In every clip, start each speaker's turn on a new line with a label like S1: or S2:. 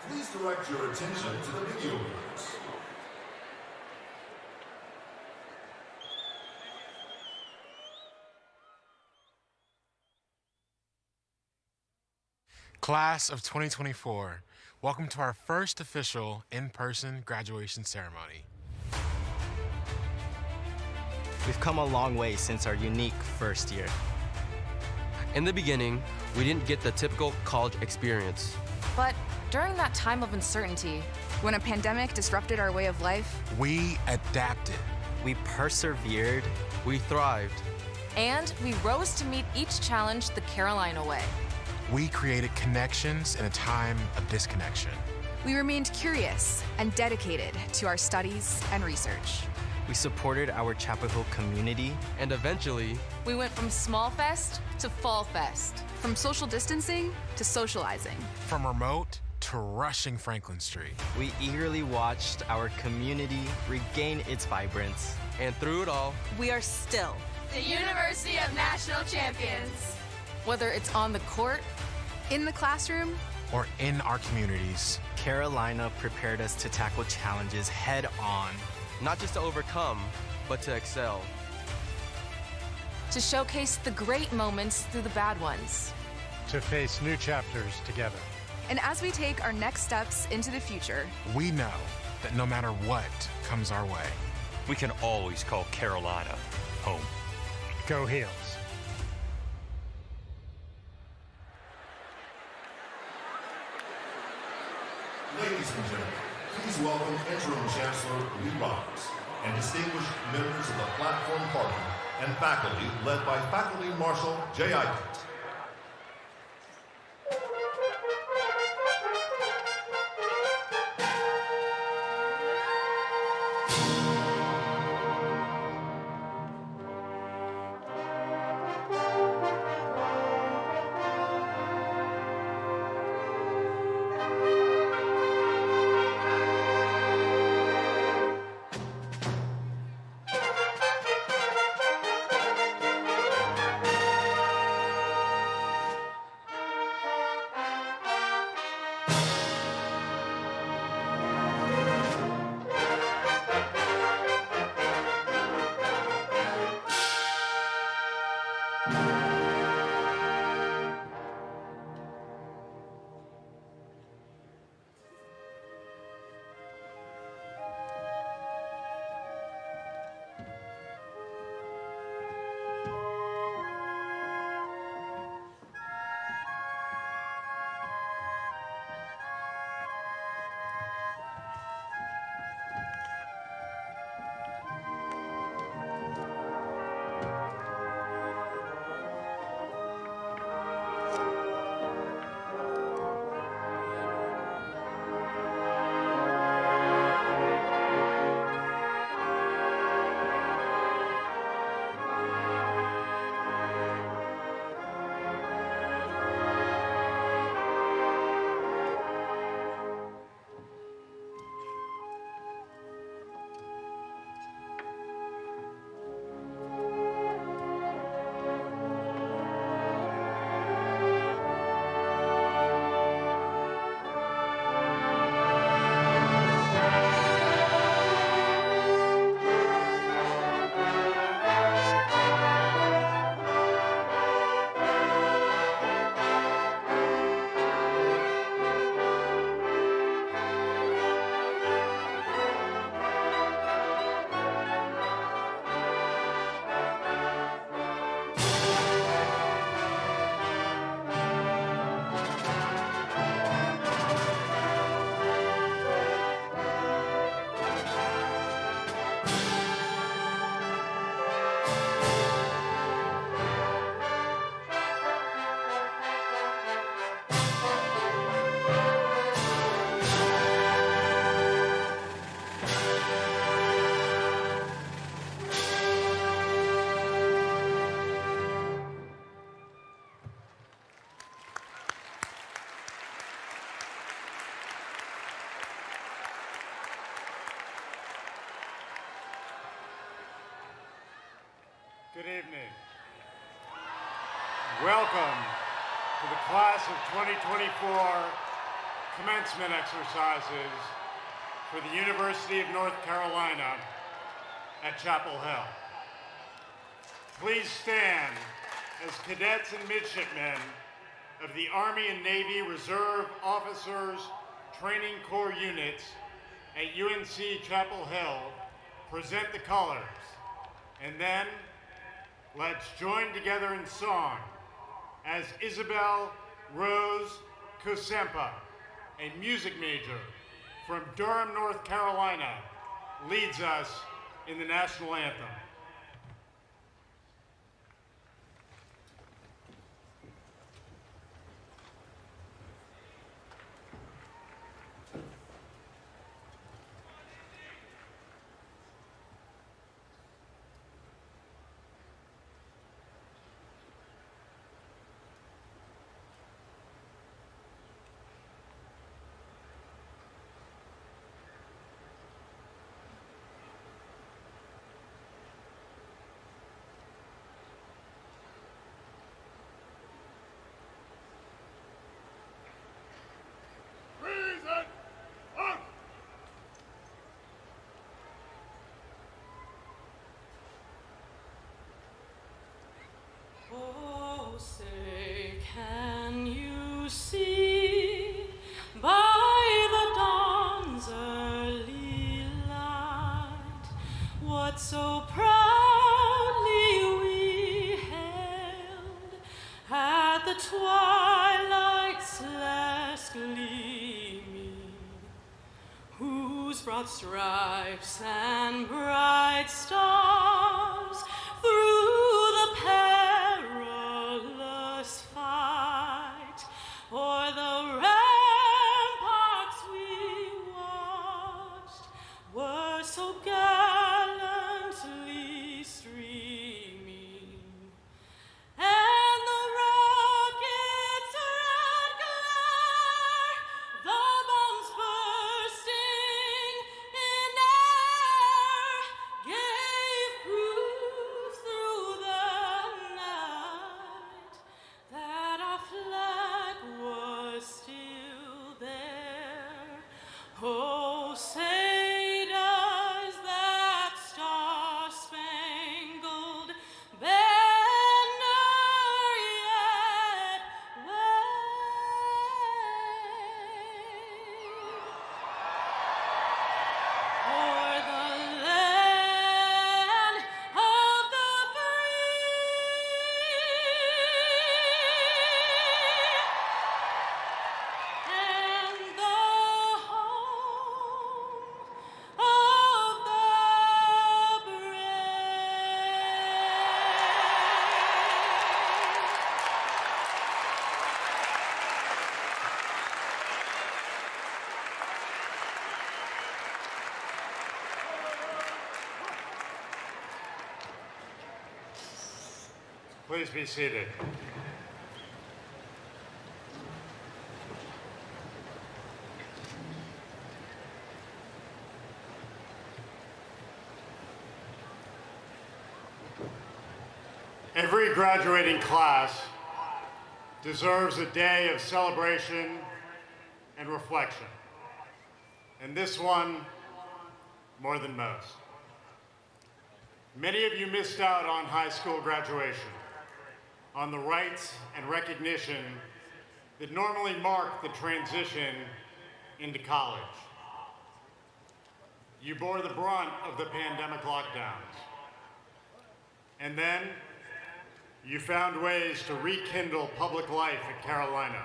S1: Please direct your attention to the video boards.
S2: Class of 2024, welcome to our first official in-person graduation ceremony.
S3: We've come a long way since our unique first year.
S4: In the beginning, we didn't get the typical college experience.
S5: But during that time of uncertainty, when a pandemic disrupted our way of life,
S2: We adapted.
S3: We persevered.
S4: We thrived.
S5: and we rose to meet each challenge the Carolina way.
S2: We created connections in a time of disconnection.
S6: We remained curious and dedicated to our studies and research.
S3: We supported our Chapel Hill community.
S4: And eventually,
S5: We went from Small Fest to Fall Fest.
S6: From social distancing to socializing.
S2: From remote to rushing Franklin Street.
S3: We eagerly watched our community regain its vibrance.
S4: and through it all,
S5: We are still
S7: The University of National Champions.
S5: whether it's on the court,
S6: In the classroom,
S2: Or in our communities.
S3: Carolina prepared us to tackle challenges head on.
S4: not just to overcome, but to excel.
S5: to showcase the great moments through the bad ones.
S8: To face new chapters together.
S6: and as we take our next steps into the future,
S2: We know that no matter what comes our way,
S9: we can always call Carolina home.
S8: Go Heels.
S1: Ladies and gentlemen, please welcome Interim Chancellor Lee Roberts and distinguished members of the platform party and faculty led by Faculty Marshal Jay Eikert.
S8: Good evening. Welcome to the class of 2024 commencement exercises for the University of North Carolina at Chapel Hill. Please stand as cadets and midshipmen of the Army and Navy Reserve Officers Training Corps units at UNC-Chapel Hill present the colors. And then, let's join together in song as Isabel Rose Kosempa, a music major from Durham, North Carolina, leads us in the national anthem.
S10: Oh, say, can you see by the dawn's early light what so proudly we hailed at the twilight's last gleaming, whose broad stripes and bright stars through the perilous fight o'er the ramparts we watched were so gallantly streaming, and the rocket's red glare, the bombs bursting in air, gave proof through the night that our flag was still there. Oh, say does that star-spangled banner yet wave o'er the land of the free and the home of the
S8: Please be seated. Every graduating class deserves a day of celebration and reflection, and this one more than most. Many of you missed out on high school graduation, on the rights and recognition that normally mark the transition into college. You bore the brunt of the pandemic lockdowns. And then you found ways to rekindle public life at Carolina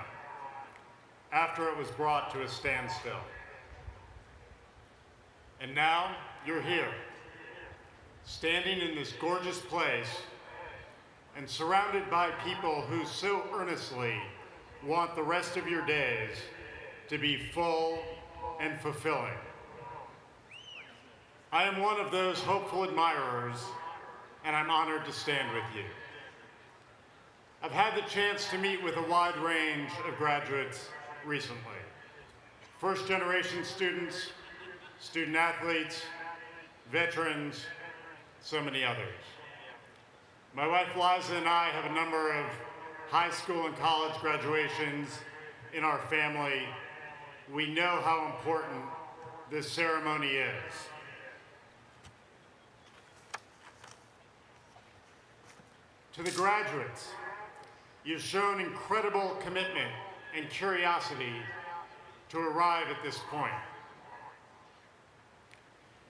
S8: after it was brought to a standstill. And now you're here, standing in this gorgeous place and surrounded by people who so earnestly want the rest of your days to be full and fulfilling. I am one of those hopeful admirers, and I'm honored to stand with you. I've had the chance to meet with a wide range of graduates recently. First-generation students, student athletes, veterans, so many others. My wife Liza and I have a number of high school and college graduations in our family we know how important this ceremony is. To the graduates, you've shown incredible commitment and curiosity to arrive at this point.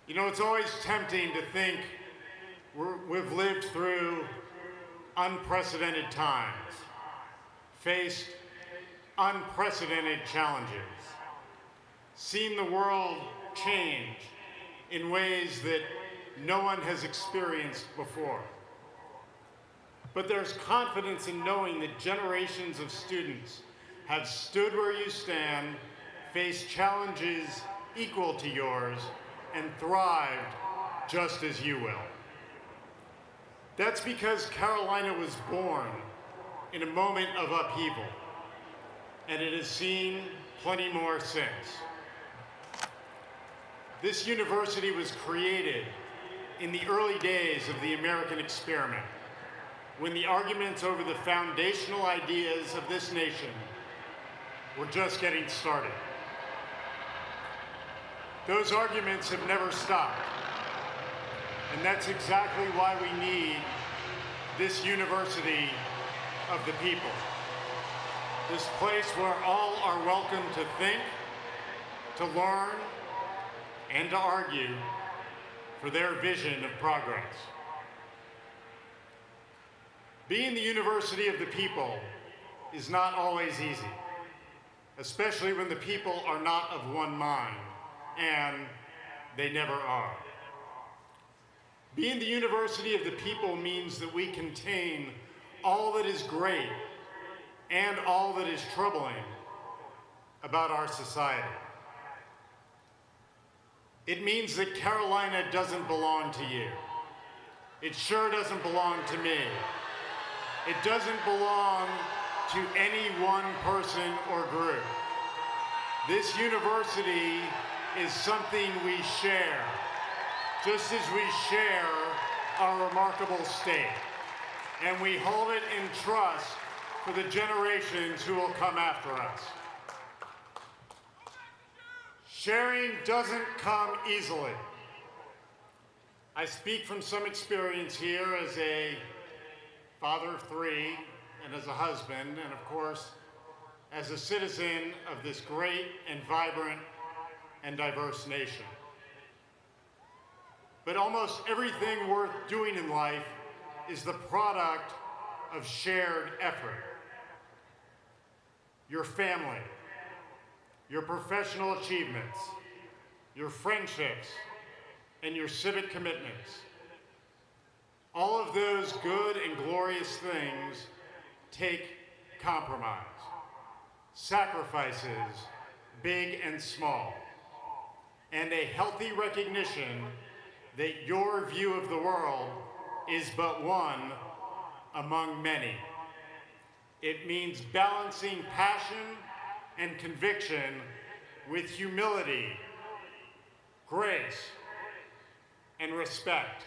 S8: You know, it's always tempting to think we've lived through unprecedented times, faced unprecedented challenges, seen the world change in ways that no one has experienced before. But there's confidence in knowing that generations of students have stood where you stand, faced challenges equal to yours, and thrived just as you will. That's because Carolina was born in a moment of upheaval, and it has seen plenty more since. This university was created in the early days of the American experiment, when the arguments over the foundational ideas of this nation were just getting started. Those arguments have never stopped, and that's exactly why we need this university of the people. This place where all are welcome to think, to learn, and to argue for their vision of progress. Being the university of the people is not always easy, especially when the people are not of one mind, and they never are. Being the university of the people means that we contain all that is great and all that is troubling about our society. It means that Carolina doesn't belong to you. It sure doesn't belong to me. It doesn't belong to any one person or group. This university is something we share, just as we share our remarkable state. And we hold it in trust for the generations who will come after us. Sharing doesn't come easily. I speak from some experience here as a father of three, and as a husband, and of course, as a citizen of this great and vibrant and diverse nation. But almost everything worth doing in life is the product of shared effort. Your family, your professional achievements, your friendships, and your civic commitments. All of those good and glorious things take compromise, sacrifices, big and small, and a healthy recognition that your view of the world is but one among many. It means balancing passion and conviction with humility, grace, and respect.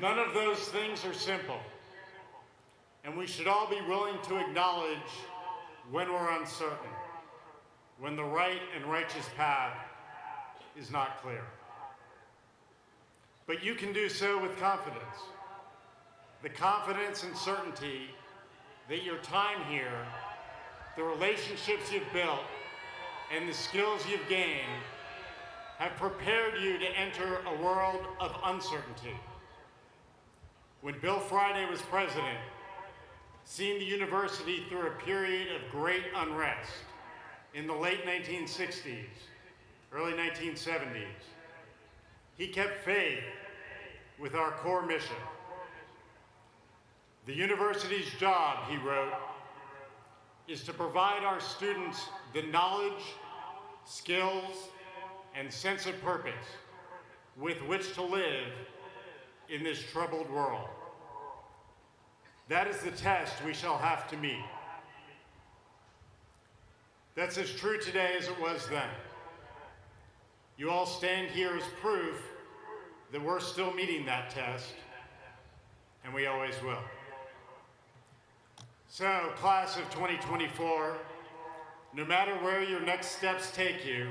S8: None of those things are simple, and we should all be willing to acknowledge when we're uncertain, when the right and righteous path is not clear. But you can do so with confidence. The confidence and certainty that your time here, the relationships you've built, and the skills you've gained have prepared you to enter a world of uncertainty. When Bill Friday was president, seeing the university through a period of great unrest in the late 1960s, early 1970s, he kept faith with our core mission. The university's job, he wrote, is to provide our students the knowledge, skills, and sense of purpose with which to live in this troubled world. That is the test we shall have to meet. That's as true today as it was then. You all stand here as proof that we're still meeting that test, and we always will. So, class of 2024, no matter where your next steps take you,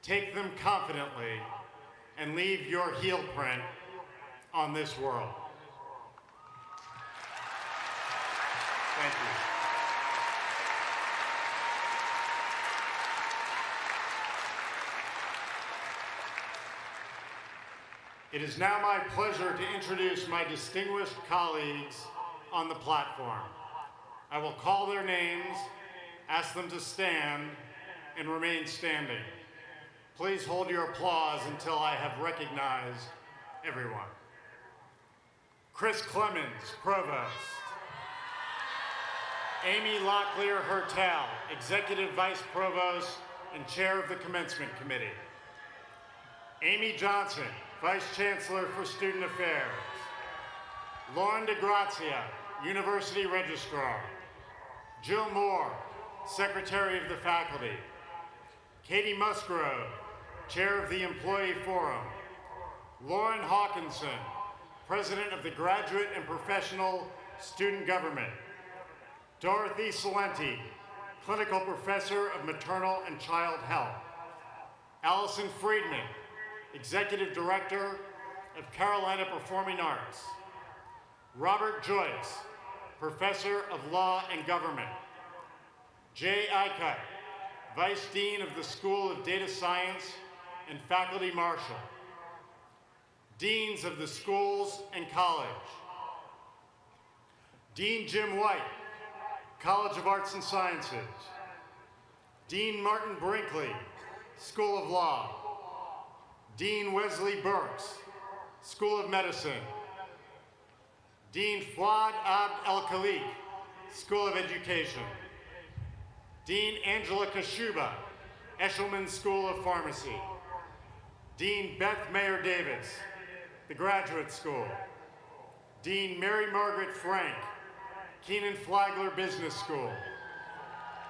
S8: take them confidently and leave your heel print on this world. Thank you. It is now my pleasure to introduce my distinguished colleagues on the platform. I will call their names, ask them to stand, and remain standing. Please hold your applause until I have recognized everyone. Chris Clemens, Provost. Amy Locklear Hertel, Executive Vice Provost and Chair of the Commencement Committee. Amy Johnson, Vice Chancellor for Student Affairs. Lauren DeGrazia, University Registrar. Jill Moore, Secretary of the Faculty. Katie Musgrove, Chair of the Employee Forum. Lauren Hawkinson, President of the Graduate and Professional Student Government. Dorothy Salenti, Clinical Professor of Maternal and Child Health. Allison Friedman, Executive Director of Carolina Performing Arts. Robert Joyce, Professor of Law and Government. Jay Ikut, Vice Dean of the School of Data Science and Faculty Marshal. Deans of the schools and college. Dean Jim White, College of Arts and Sciences. Dean Martin Brinkley, School of Law. Dean Wesley Burks, School of Medicine. Dean Fouad Abd El-Khaliq, School of Education. Dean Angela Kashuba, Eshelman School of Pharmacy. Dean Beth Mayer Davis, the Graduate School. Dean Mary Margaret Frank, Keenan Flagler Business School.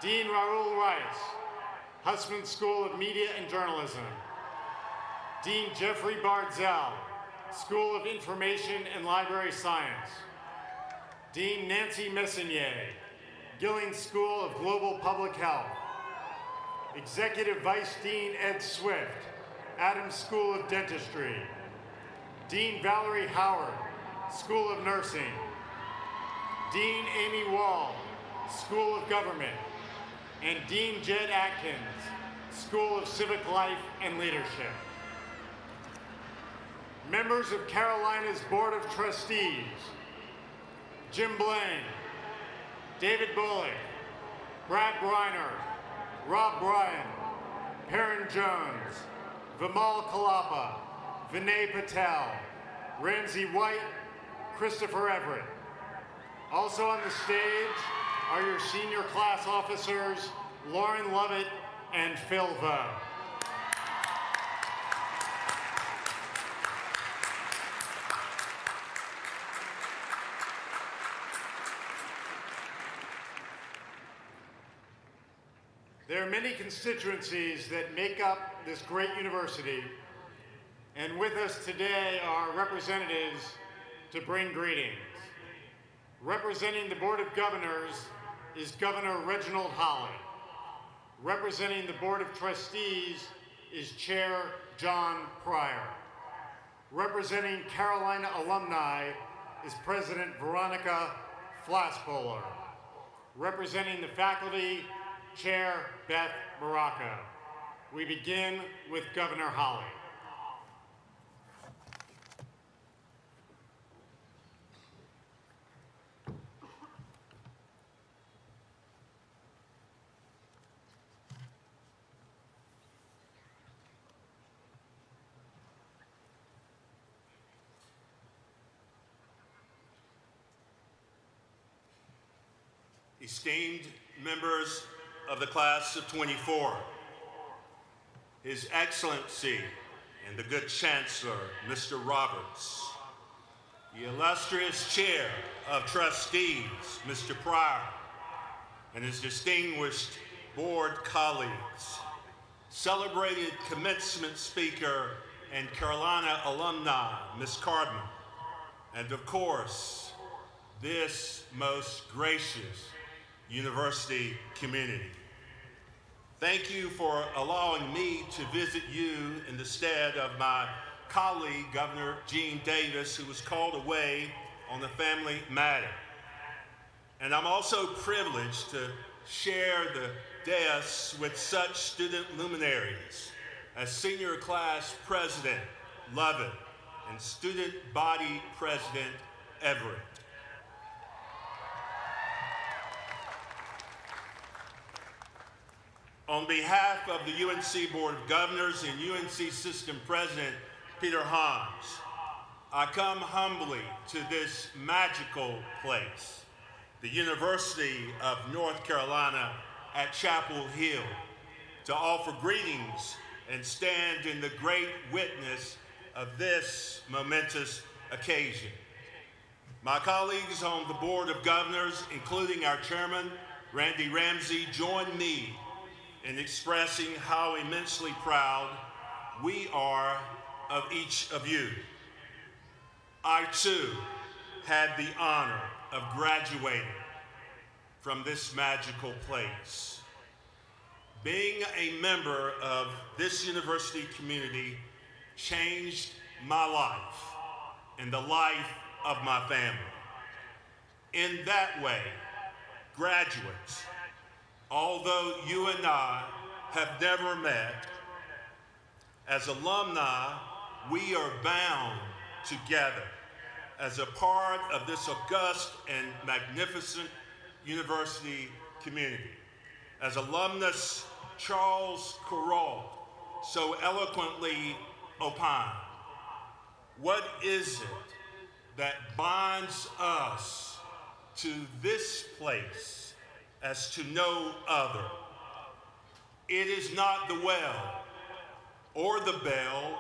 S8: Dean Raoul Rice, Hussman School of Media and Journalism. Dean Jeffrey Bardzell, School of Information and Library Science. Dean Nancy Messonnier, Gilling School of Global Public Health. Executive Vice Dean Ed Swift, Adams School of Dentistry. Dean Valerie Howard, School of Nursing. Dean Amy Wall, School of Government. And Dean Jed Atkins, School of Civic Life and Leadership. Members of Carolina's Board of Trustees, Jim Blaine, David Bullock, Brad Briner, Rob Bryan, Perrin Jones, Vimal Kalapa, Vinay Patel, Ramsey White, Christopher Everett. Also on the stage are your senior class officers, Lauren Lovett and Phil Vo. There are many constituencies that make up this great university, and with us today are representatives to bring greetings. Representing the Board of Governors is Governor Reginald Holley. Representing the Board of Trustees is Chair John Pryor. Representing Carolina alumni is President Veronica Flaspohler. Representing the faculty, Chair Beth Baraka. We begin with Governor Holley.
S1: Esteemed members of the class of 24, His Excellency and the good Chancellor, Mr. Roberts, the illustrious Chair of Trustees, Mr. Pryor, and his distinguished board colleagues,
S11: celebrated commencement speaker and Carolina alumni, Ms. Cardman, and of course, this most gracious university community. Thank you for allowing me to visit you in the stead of my colleague, Governor Gene Davis, who was called away on a family matter. And I'm also privileged to share the dais with such student luminaries as Senior Class President Lovett and Student Body President Everett. On behalf of the UNC Board of Governors and UNC System President Peter Hans, I come humbly to this magical place, the University of North Carolina at Chapel Hill, to offer greetings and stand in the great witness of this momentous occasion. My colleagues on the Board of Governors, including our chairman, Randy Ramsey, join me in expressing how immensely proud we are of each of you. I too had the honor of graduating from this magical place. Being a member of this university community changed my life and the life of my family. In that way, graduates, although you and I have never met, as alumni, we are bound together as a part of this august and magnificent university community. As alumnus Charles Corral so eloquently opined, what is it that binds us to this place as to no other? It is not the well, or the bell,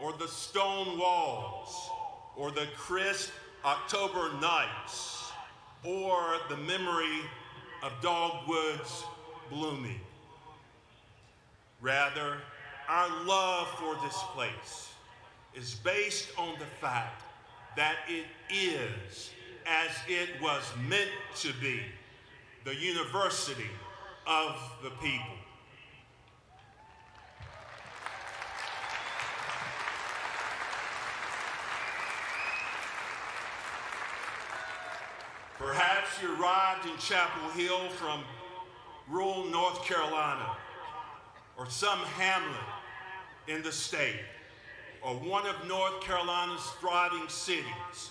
S11: or the stone walls, or the crisp October nights, or the memory of dogwoods blooming. Rather, our love for this place is based on the fact that it is, as it was meant to be, the university of the people. Perhaps you arrived in Chapel Hill from rural North Carolina, or some hamlet in the state, or one of North Carolina's thriving cities,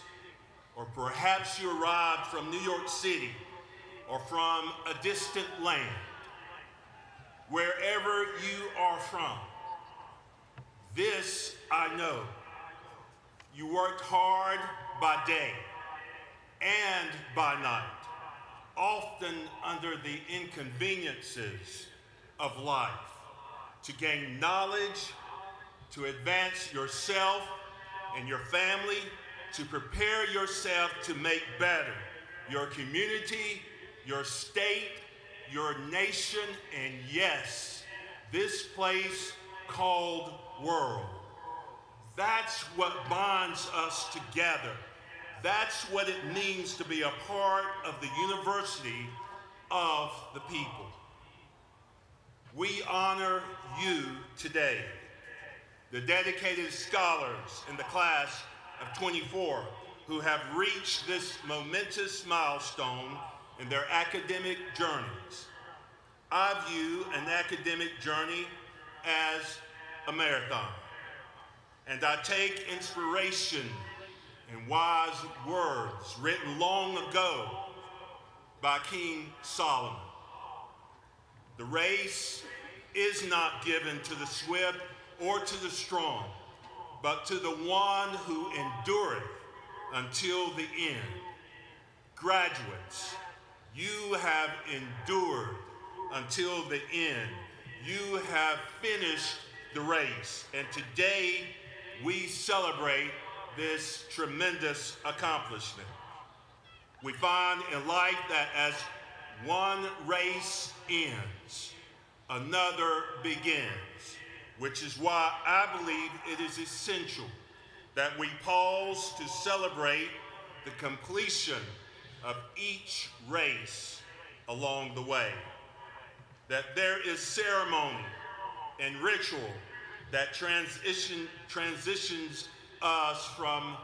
S11: or perhaps you arrived from New York City, or from a distant land. Wherever you are from, this I know: you worked hard by day and by night, often under the inconveniences of life, to gain knowledge, to advance yourself and your family, to prepare yourself to make better your community, your state, your nation, and yes, this place called world. That's what binds us together. That's what it means to be a part of the university of the people. We honor you today, the dedicated scholars in the class of 24 who have reached this momentous milestone in their academic journeys. I view an academic journey as a marathon, and I take inspiration in wise words written long ago by King Solomon. The race is not given to the swift or to the strong, but to the one who endureth until the end. Graduates, you have endured until the end. You have finished the race, and today we celebrate this tremendous accomplishment. We find in life that as one race ends, another begins, which is why I believe it is essential that we pause to celebrate the completion of each race along the way. That there is ceremony and ritual that transitions us from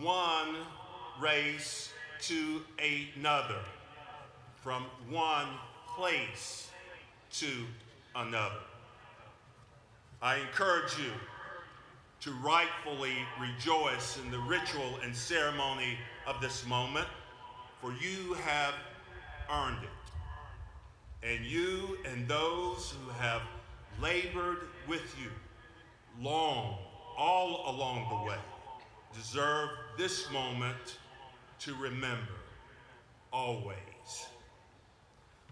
S11: one race to another, from one place to another. I encourage you to rightfully rejoice in the ritual and ceremony of this moment, for you have earned it. And you and those who have labored with you all along the way, deserve this moment to remember always.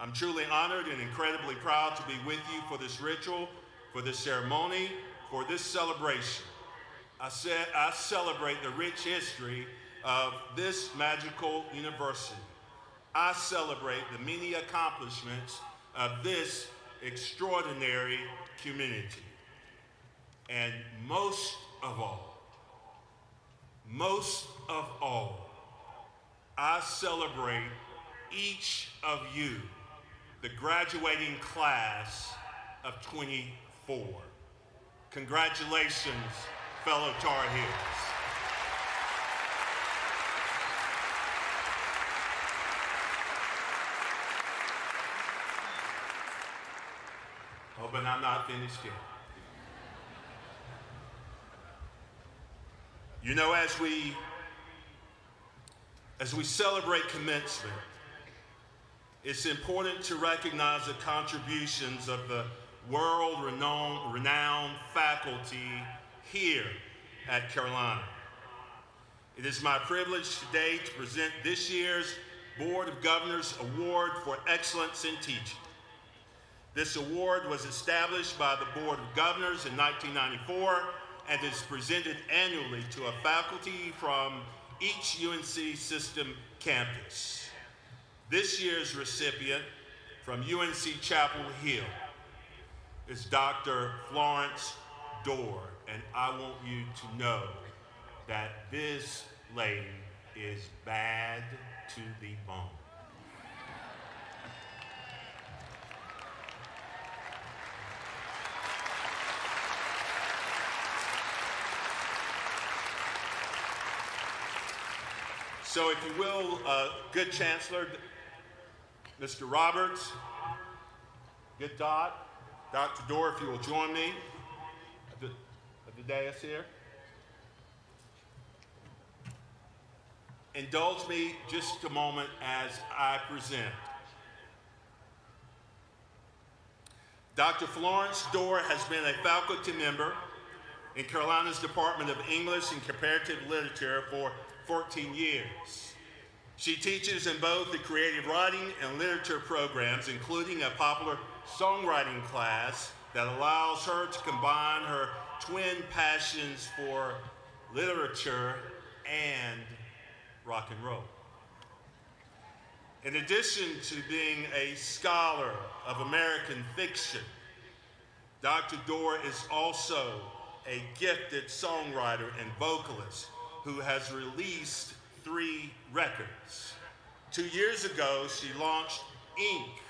S11: I'm truly honored and incredibly proud to be with you for this ritual, for this ceremony, for this celebration. I celebrate the rich history of this magical university. I celebrate the many accomplishments of this extraordinary community. And most of all, I celebrate each of you, the graduating class of 24. Congratulations, fellow Tar Heels. Oh, but I'm not finished yet. You know, as we celebrate commencement, it's important to recognize the contributions of the world-renowned faculty here at Carolina. It is my privilege today to present this year's Board of Governors Award for Excellence in Teaching. This award was established by the Board of Governors in 1994 and is presented annually to a faculty from each UNC system campus. This year's recipient from UNC-Chapel Hill is Dr. Florence Dorr, and I want you to know that this lady is bad to the bone. So if you will, good Chancellor, Mr. Roberts, good Dr. Dorr, if you will join me at the dais here. Indulge me just a moment as I present. Dr. Florence Dorr has been a faculty member in Carolina's Department of English and Comparative Literature for 14 years. She teaches in both the creative writing and literature programs, including a popular songwriting class that allows her to combine her twin passions for literature and rock and roll. In addition to being a scholar of American fiction, Dr. Dorr is also a gifted songwriter and vocalist who has released 3 records. 2 years ago, she launched Ink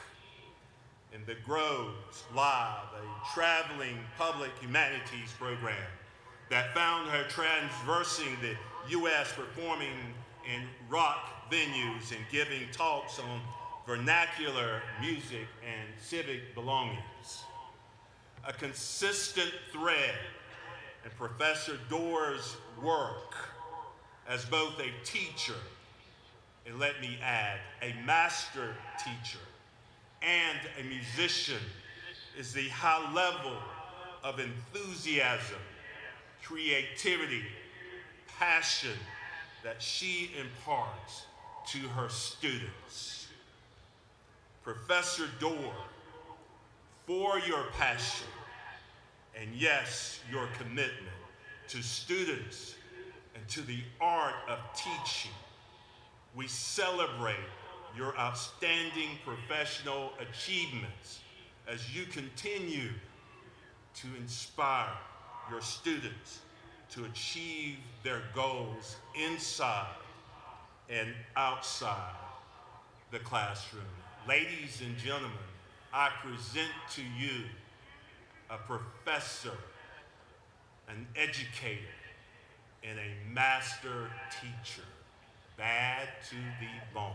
S11: in the Groves Live, a traveling public humanities program that found her traversing the U.S. performing in rock venues and giving talks on vernacular music and civic belongings. A consistent thread in Professor Dorr's work as both a teacher, and let me add, a master teacher, and a musician is the high level of enthusiasm, creativity, passion that she imparts to her students. Professor Dorr, for your passion and yes, your commitment to students and to the art of teaching, we celebrate your outstanding professional achievements as you continue to inspire your students to achieve their goals inside and outside the classroom. Ladies and gentlemen, I present to you a professor, an educator, and a master teacher, bad to the bone.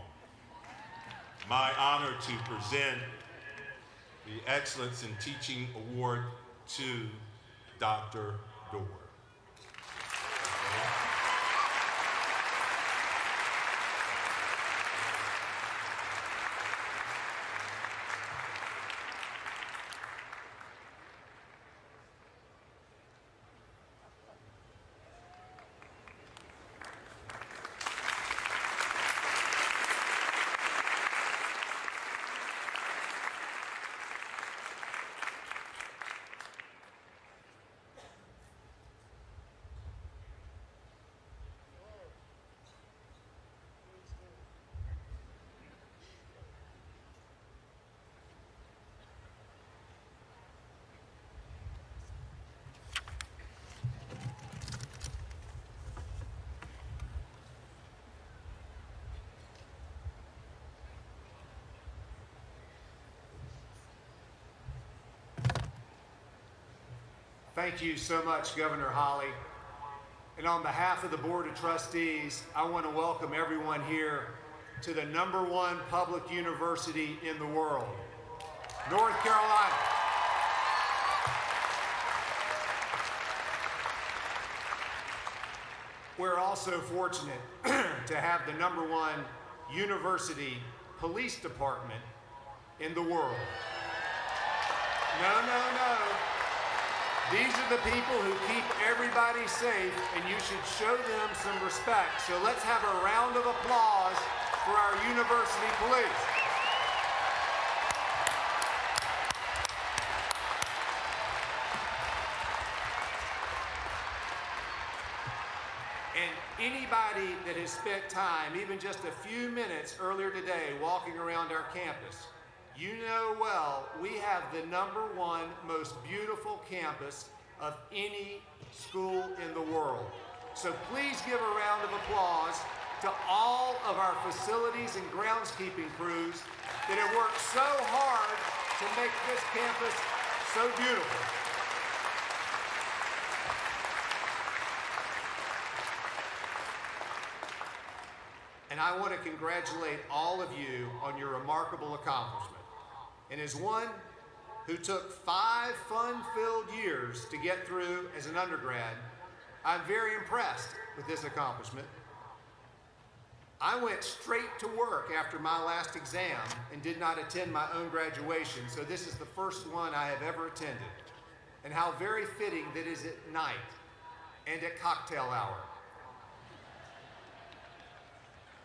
S11: My honor to present the Excellence in Teaching Award to Dr. Dorr.
S12: Thank you so much, Governor Holly. And on behalf of the Board of Trustees, I want to welcome everyone here to the #1 public university in the world, North Carolina. We're also fortunate to have the #1 university police department in the world. No. These are the people who keep everybody safe, and you should show them some respect. So let's have a round of applause for our university police. And anybody that has spent time, even just a few minutes earlier today, walking around our campus, you know well, we have the #1 most beautiful campus of any school in the world. So please give a round of applause to all of our facilities and groundskeeping crews that have worked so hard to make this campus so beautiful. And I want to congratulate all of you on your remarkable accomplishment. And as one who took 5 fun-filled years to get through as an undergrad, I'm very impressed with this accomplishment. I went straight to work after my last exam and did not attend my own graduation, so this is the first one I have ever attended. And how very fitting that is at night and at cocktail hour.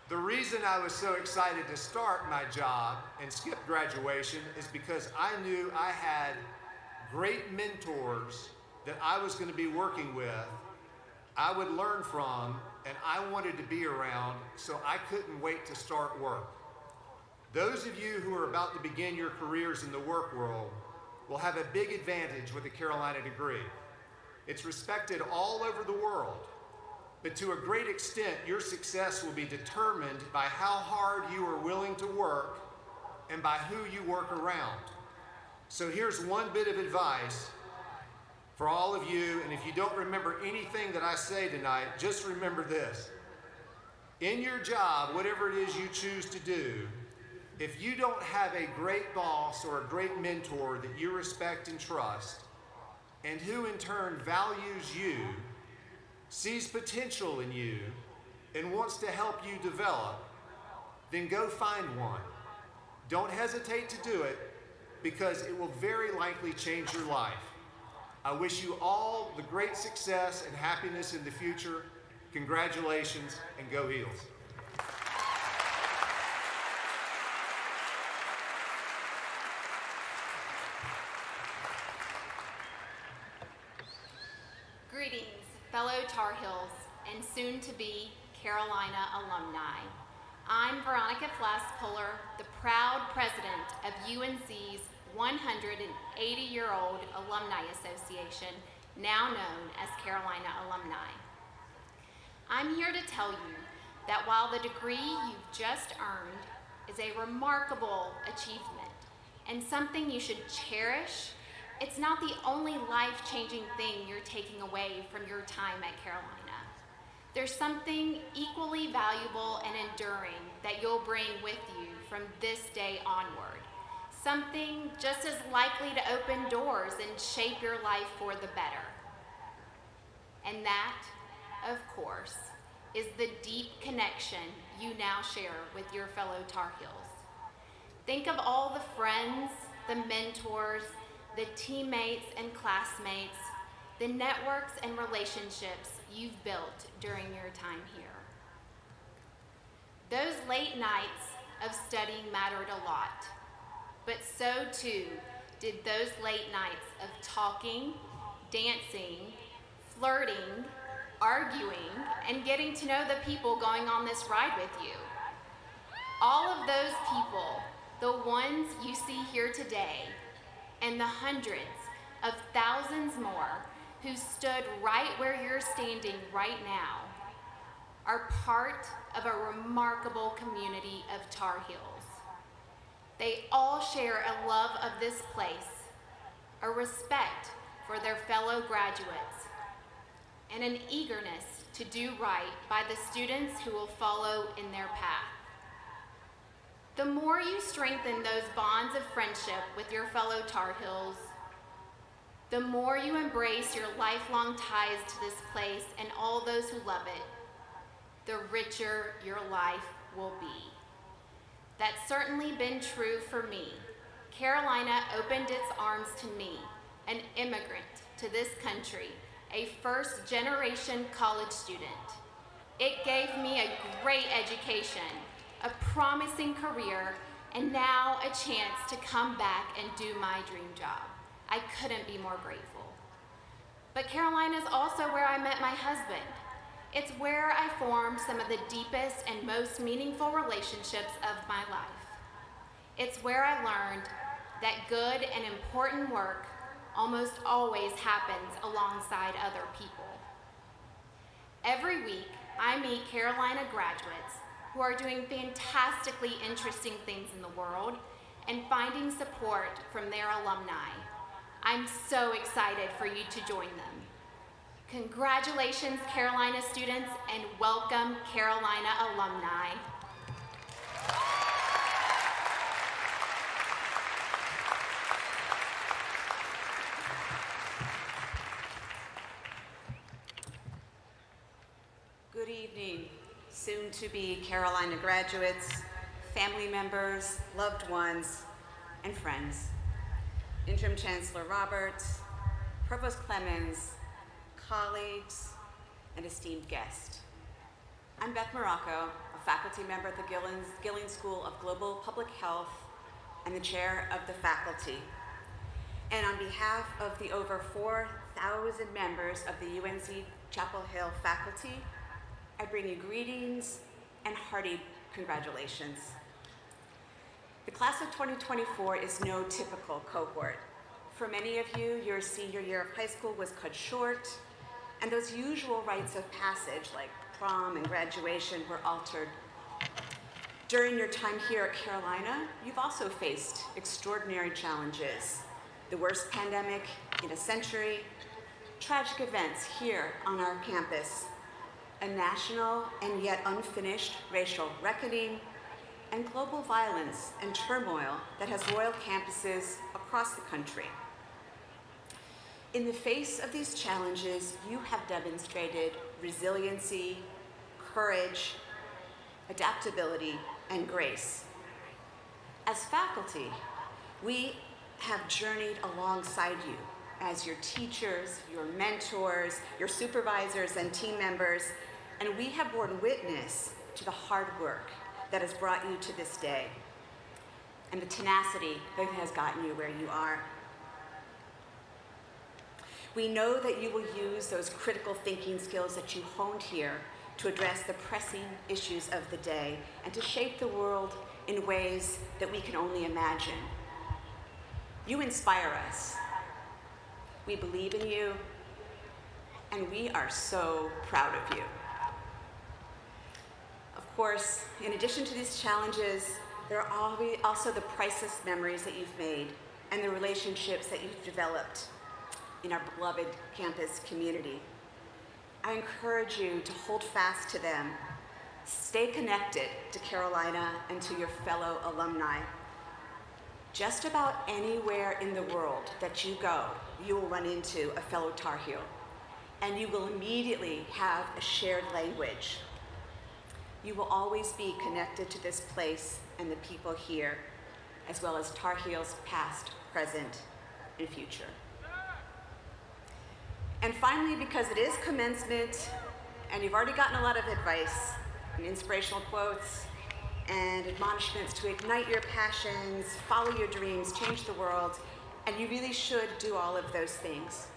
S12: The reason I was so excited to start my job and skip graduation is because I knew I had great mentors that I was going to be working with, I would learn from, and I wanted to be around, so I couldn't wait to start work. Those of you who are about to begin your careers in the work world will have a big advantage with a Carolina degree. It's respected all over the world. But to a great extent, your success will be determined by how hard you are willing to work and by who you work around. So here's one bit of advice for all of you, and if you don't remember anything that I say tonight, just remember this. In your job, whatever it is you choose to do, if you don't have a great boss or a great mentor that you respect and trust, and who in turn values you, sees potential in you, and wants to help you develop, then go find one. Don't hesitate to do it, because it will very likely change your life. I wish you all the great success and happiness in the future. Congratulations, and go Heels.
S7: Greetings, fellow Tar Heels and soon-to-be Carolina alumni. I'm Veronica Flass-Puller, the proud president of UNC's 180-year-old alumni association, now known as Carolina Alumni. I'm here to tell you that while the degree you've just earned is a remarkable achievement and something you should cherish, it's not the only life-changing thing you're taking away from your time at Carolina. There's something equally valuable and enduring that you'll bring with you from this day onward. Something just as likely to open doors and shape your life for the better. And that, of course, is the deep connection you now share with your fellow Tar Heels. Think of all the friends, the mentors, the teammates and classmates, the networks and relationships you've built during your time here. Those late nights of studying mattered a lot, but so too did those late nights of talking, dancing, flirting, arguing, and getting to know the people going on this ride with you. All of those people, the ones you see here today, and the hundreds of thousands more who stood right where you're standing right now, are part of a remarkable community of Tar Heels. They all share a love of this place, a respect for their fellow graduates, and an eagerness to do right by the students who will follow in their path. The more you strengthen those bonds of friendship with your fellow Tar Heels, the more you embrace your lifelong ties to this place and all those who love it, the richer your life will be. That's certainly been true for me. Carolina opened its arms to me, an immigrant to this country, a first-generation college student. It gave me a great education, a promising career, and now a chance to come back and do my dream job. I couldn't be more grateful. But Carolina is also where I met my husband. It's where I formed some of the deepest and most meaningful relationships of my life. It's where I learned that good and important work almost always happens alongside other people. Every week, I meet Carolina graduates who are doing fantastically interesting things in the world and finding support from their alumni. I'm so excited for you to join them. Congratulations, Carolina students, and welcome, Carolina alumni.
S13: Good evening, soon-to-be Carolina graduates, family members, loved ones, and friends. Interim Chancellor Roberts, Provost Clemens, colleagues, and esteemed guest. I'm Beth Morocco, a faculty member at the Gilling School of Global Public Health and the chair of the faculty. And on behalf of the over 4,000 members of the UNC-Chapel Hill faculty, I bring you greetings and hearty congratulations. The class of 2024 is no typical cohort. For many of you, your senior year of high school was cut short, and those usual rites of passage like prom and graduation were altered. During your time here at Carolina, you've also faced extraordinary challenges. The worst pandemic in a century, tragic events here on our campus, a national and yet unfinished racial reckoning, and global violence and turmoil that has roiled campuses across the country. In the face of these challenges, you have demonstrated resiliency, courage, adaptability, and grace. As faculty, we have journeyed alongside you as your teachers, your mentors, your supervisors, and team members, and we have borne witness to the hard work that has brought you to this day, and the tenacity that has gotten you where you are. We know that you will use those critical thinking skills that you honed here to address the pressing issues of the day and to shape the world in ways that we can only imagine. You inspire us. We believe in you, and we are so proud of you. Of course, in addition to these challenges, there are also the priceless memories that you've made and the relationships that you've developed in our beloved campus community. I encourage you to hold fast to them. Stay connected to Carolina and to your fellow alumni. Just about anywhere in the world that you go, you will run into a fellow Tar Heel, and you will immediately have a shared language. You will always be connected to this place and the people here, as well as Tar Heels past, present, and future. And finally, because it is commencement, and you've already gotten a lot of advice and inspirational quotes and admonishments to ignite your passions, follow your dreams, change the world, and you really should do all of those things.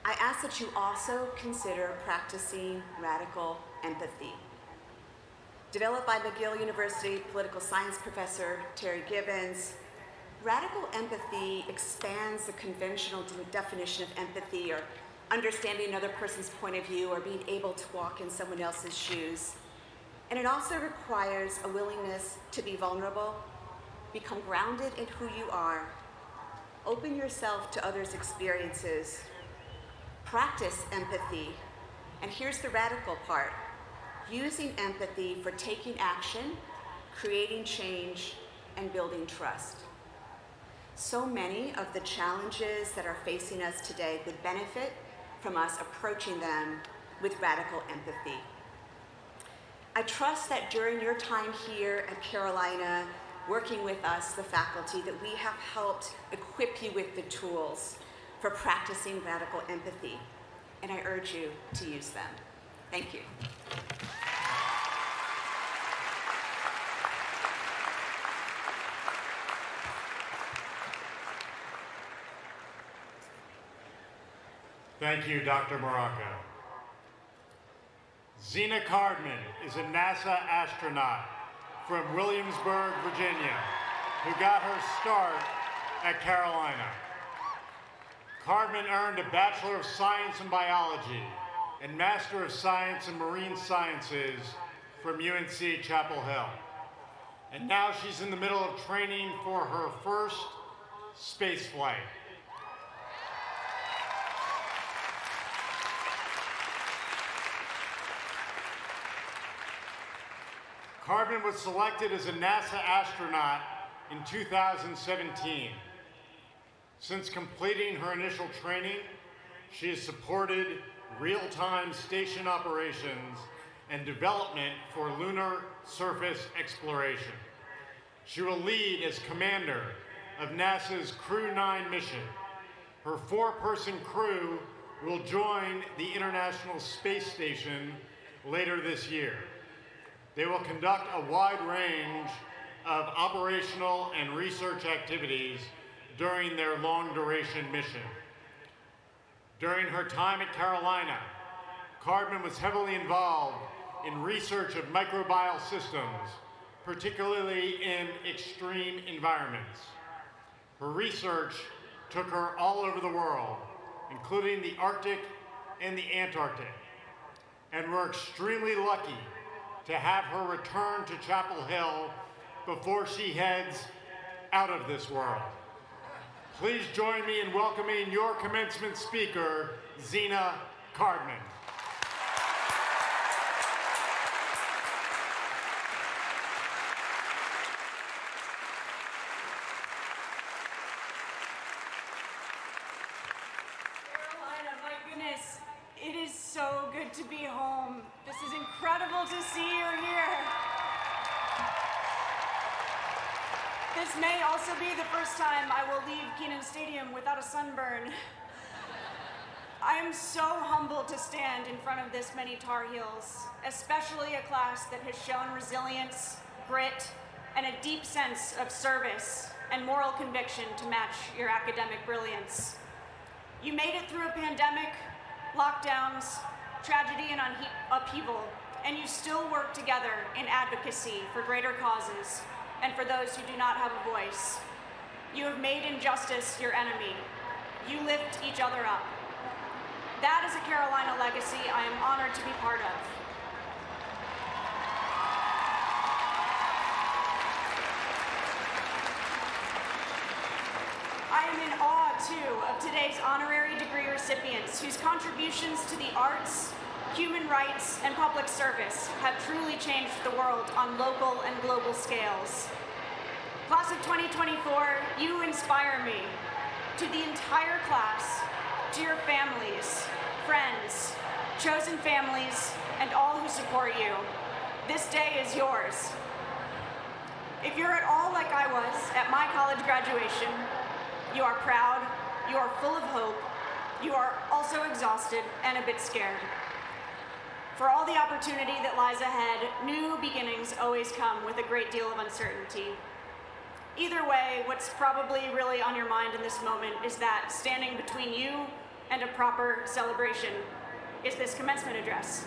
S13: I ask that you also consider practicing radical empathy. Developed by McGill University political science professor Terry Gibbons, radical empathy expands the conventional definition of empathy, or understanding another person's point of view, or being able to walk in someone else's shoes. And it also requires a willingness to be vulnerable, become grounded in who you are, open yourself to others' experiences, practice empathy, and here's the radical part: using empathy for taking action, creating change, and building trust. So many of the challenges that are facing us today would benefit from us approaching them with radical empathy. I trust that during your time here at Carolina, working with us, the faculty, that we have helped equip you with the tools for practicing radical empathy, and I urge you to use them. Thank you.
S8: Thank you, Dr. Morocco. Zena Cardman is a NASA astronaut from Williamsburg, Virginia, who got her start at Carolina. Cardman earned a Bachelor of Science in Biology and Master of Science in Marine Sciences from UNC-Chapel Hill. And now she's in the middle of training for her first space flight. Cardman was selected as a NASA astronaut in 2017. Since completing her initial training, she has supported real-time station operations and development for lunar surface exploration. She will lead as commander of NASA's Crew 9 mission. Her 4-person crew will join the International Space Station later this year. They will conduct a wide range of operational and research activities during their long-duration mission. During her time at Carolina, Cardman was heavily involved in research of microbial systems, particularly in extreme environments. Her research took her all over the world, including the Arctic and the Antarctic, and we're extremely lucky to have her return to Chapel Hill before she heads out of this world. Please join me in welcoming your commencement speaker, Zena Cardman.
S10: Carolina, my goodness, it is so good to be home. This is incredible to see you here. This may also be the first time I will leave Keenan Stadium without a sunburn. I am so humbled to stand in front of this many Tar Heels, especially a class that has shown resilience, grit, and a deep sense of service and moral conviction to match your academic brilliance. You made it through a pandemic, lockdowns, tragedy, and upheaval, and you still work together in advocacy for greater causes and for those who do not have a voice. You have made injustice your enemy. You lift each other up. That is a Carolina legacy I am honored to be part of. I am in awe, too, of today's honorary degree recipients whose contributions to the arts, human rights, and public service have truly changed the world on local and global scales. Class of 2024, you inspire me. To the entire class, to your families, friends, chosen families, and all who support you, this day is yours. If you're at all like I was at my college graduation, you are proud, you are full of hope, you are also exhausted and a bit scared. For all the opportunity that lies ahead, new beginnings always come with a great deal of uncertainty. Either way, what's probably really on your mind in this moment is that standing between you and a proper celebration is this commencement address.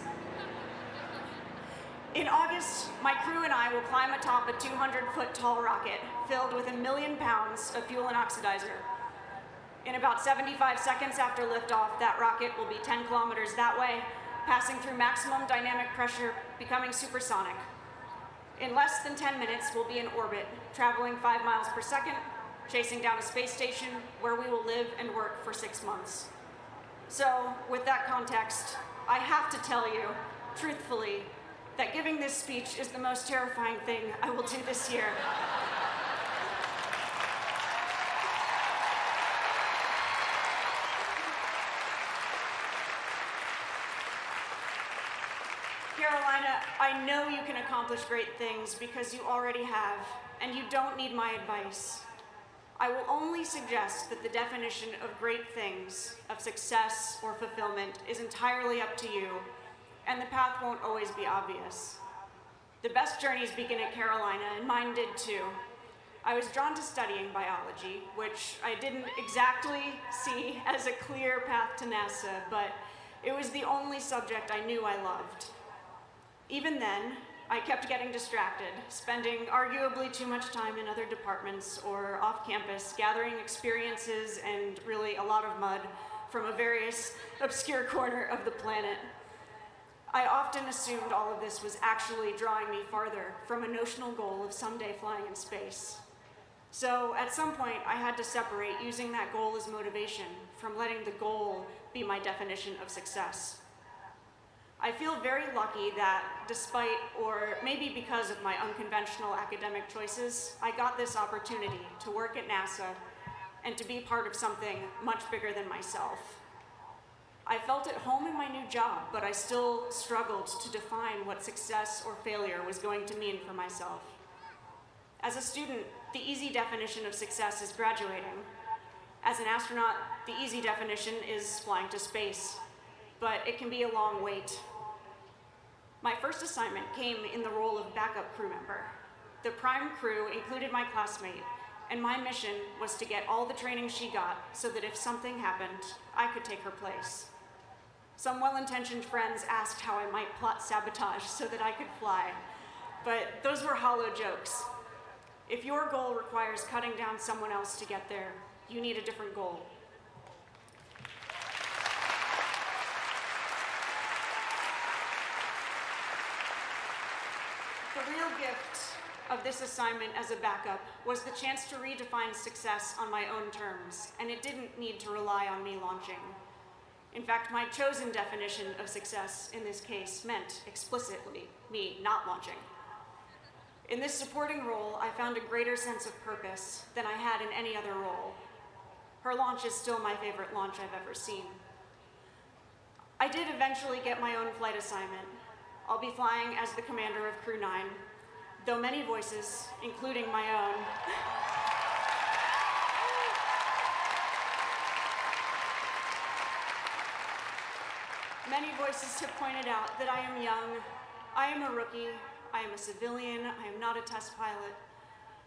S10: In August, my crew and I will climb atop a 200-foot tall rocket filled with 1 million pounds of fuel and oxidizer. In about 75 seconds after liftoff, that rocket will be 10 kilometers that way, passing through maximum dynamic pressure, becoming supersonic. In less than 10 minutes, we'll be in orbit, traveling 5 miles per second, chasing down a space station where we will live and work for 6 months. So, with that context, I have to tell you, truthfully, that giving this speech is the most terrifying thing I will do this year. Carolina, I know you can accomplish great things because you already have, and you don't need my advice. I will only suggest that the definition of great things, of success or fulfillment, is entirely up to you, and the path won't always be obvious. The best journeys begin at Carolina, and mine did too. I was drawn to studying biology, which I didn't exactly see as a clear path to NASA, but it was the only subject I knew I loved. Even then, I kept getting distracted, spending arguably too much time in other departments or off campus, gathering experiences and really a lot of mud from a various obscure corner of the planet. I often assumed all of this was actually drawing me farther from a notional goal of someday flying in space. So at some point, I had to separate using that goal as motivation from letting the goal be my definition of success. I feel very lucky that despite, or maybe because of my unconventional academic choices, I got this opportunity to work at NASA and to be part of something much bigger than myself. I felt at home in my new job, but I still struggled to define what success or failure was going to mean for myself. As a student, the easy definition of success is graduating. As an astronaut, the easy definition is flying to space, but it can be a long wait. My first assignment came in the role of backup crew member. The prime crew included my classmate, and my mission was to get all the training she got so that if something happened, I could take her place. Some well-intentioned friends asked how I might plot sabotage so that I could fly, but those were hollow jokes. If your goal requires cutting down someone else to get there, you need a different goal. The real gift of this assignment as a backup was the chance to redefine success on my own terms, and it didn't need to rely on me launching. In fact, my chosen definition of success in this case meant explicitly me not launching. In this supporting role, I found a greater sense of purpose than I had in any other role. Her launch is still my favorite launch I've ever seen. I did eventually get my own flight assignment. I'll be flying as the commander of Crew 9, though many voices, including my own, many voices have pointed out that I am young, I am a rookie, I am a civilian, I am not a test pilot,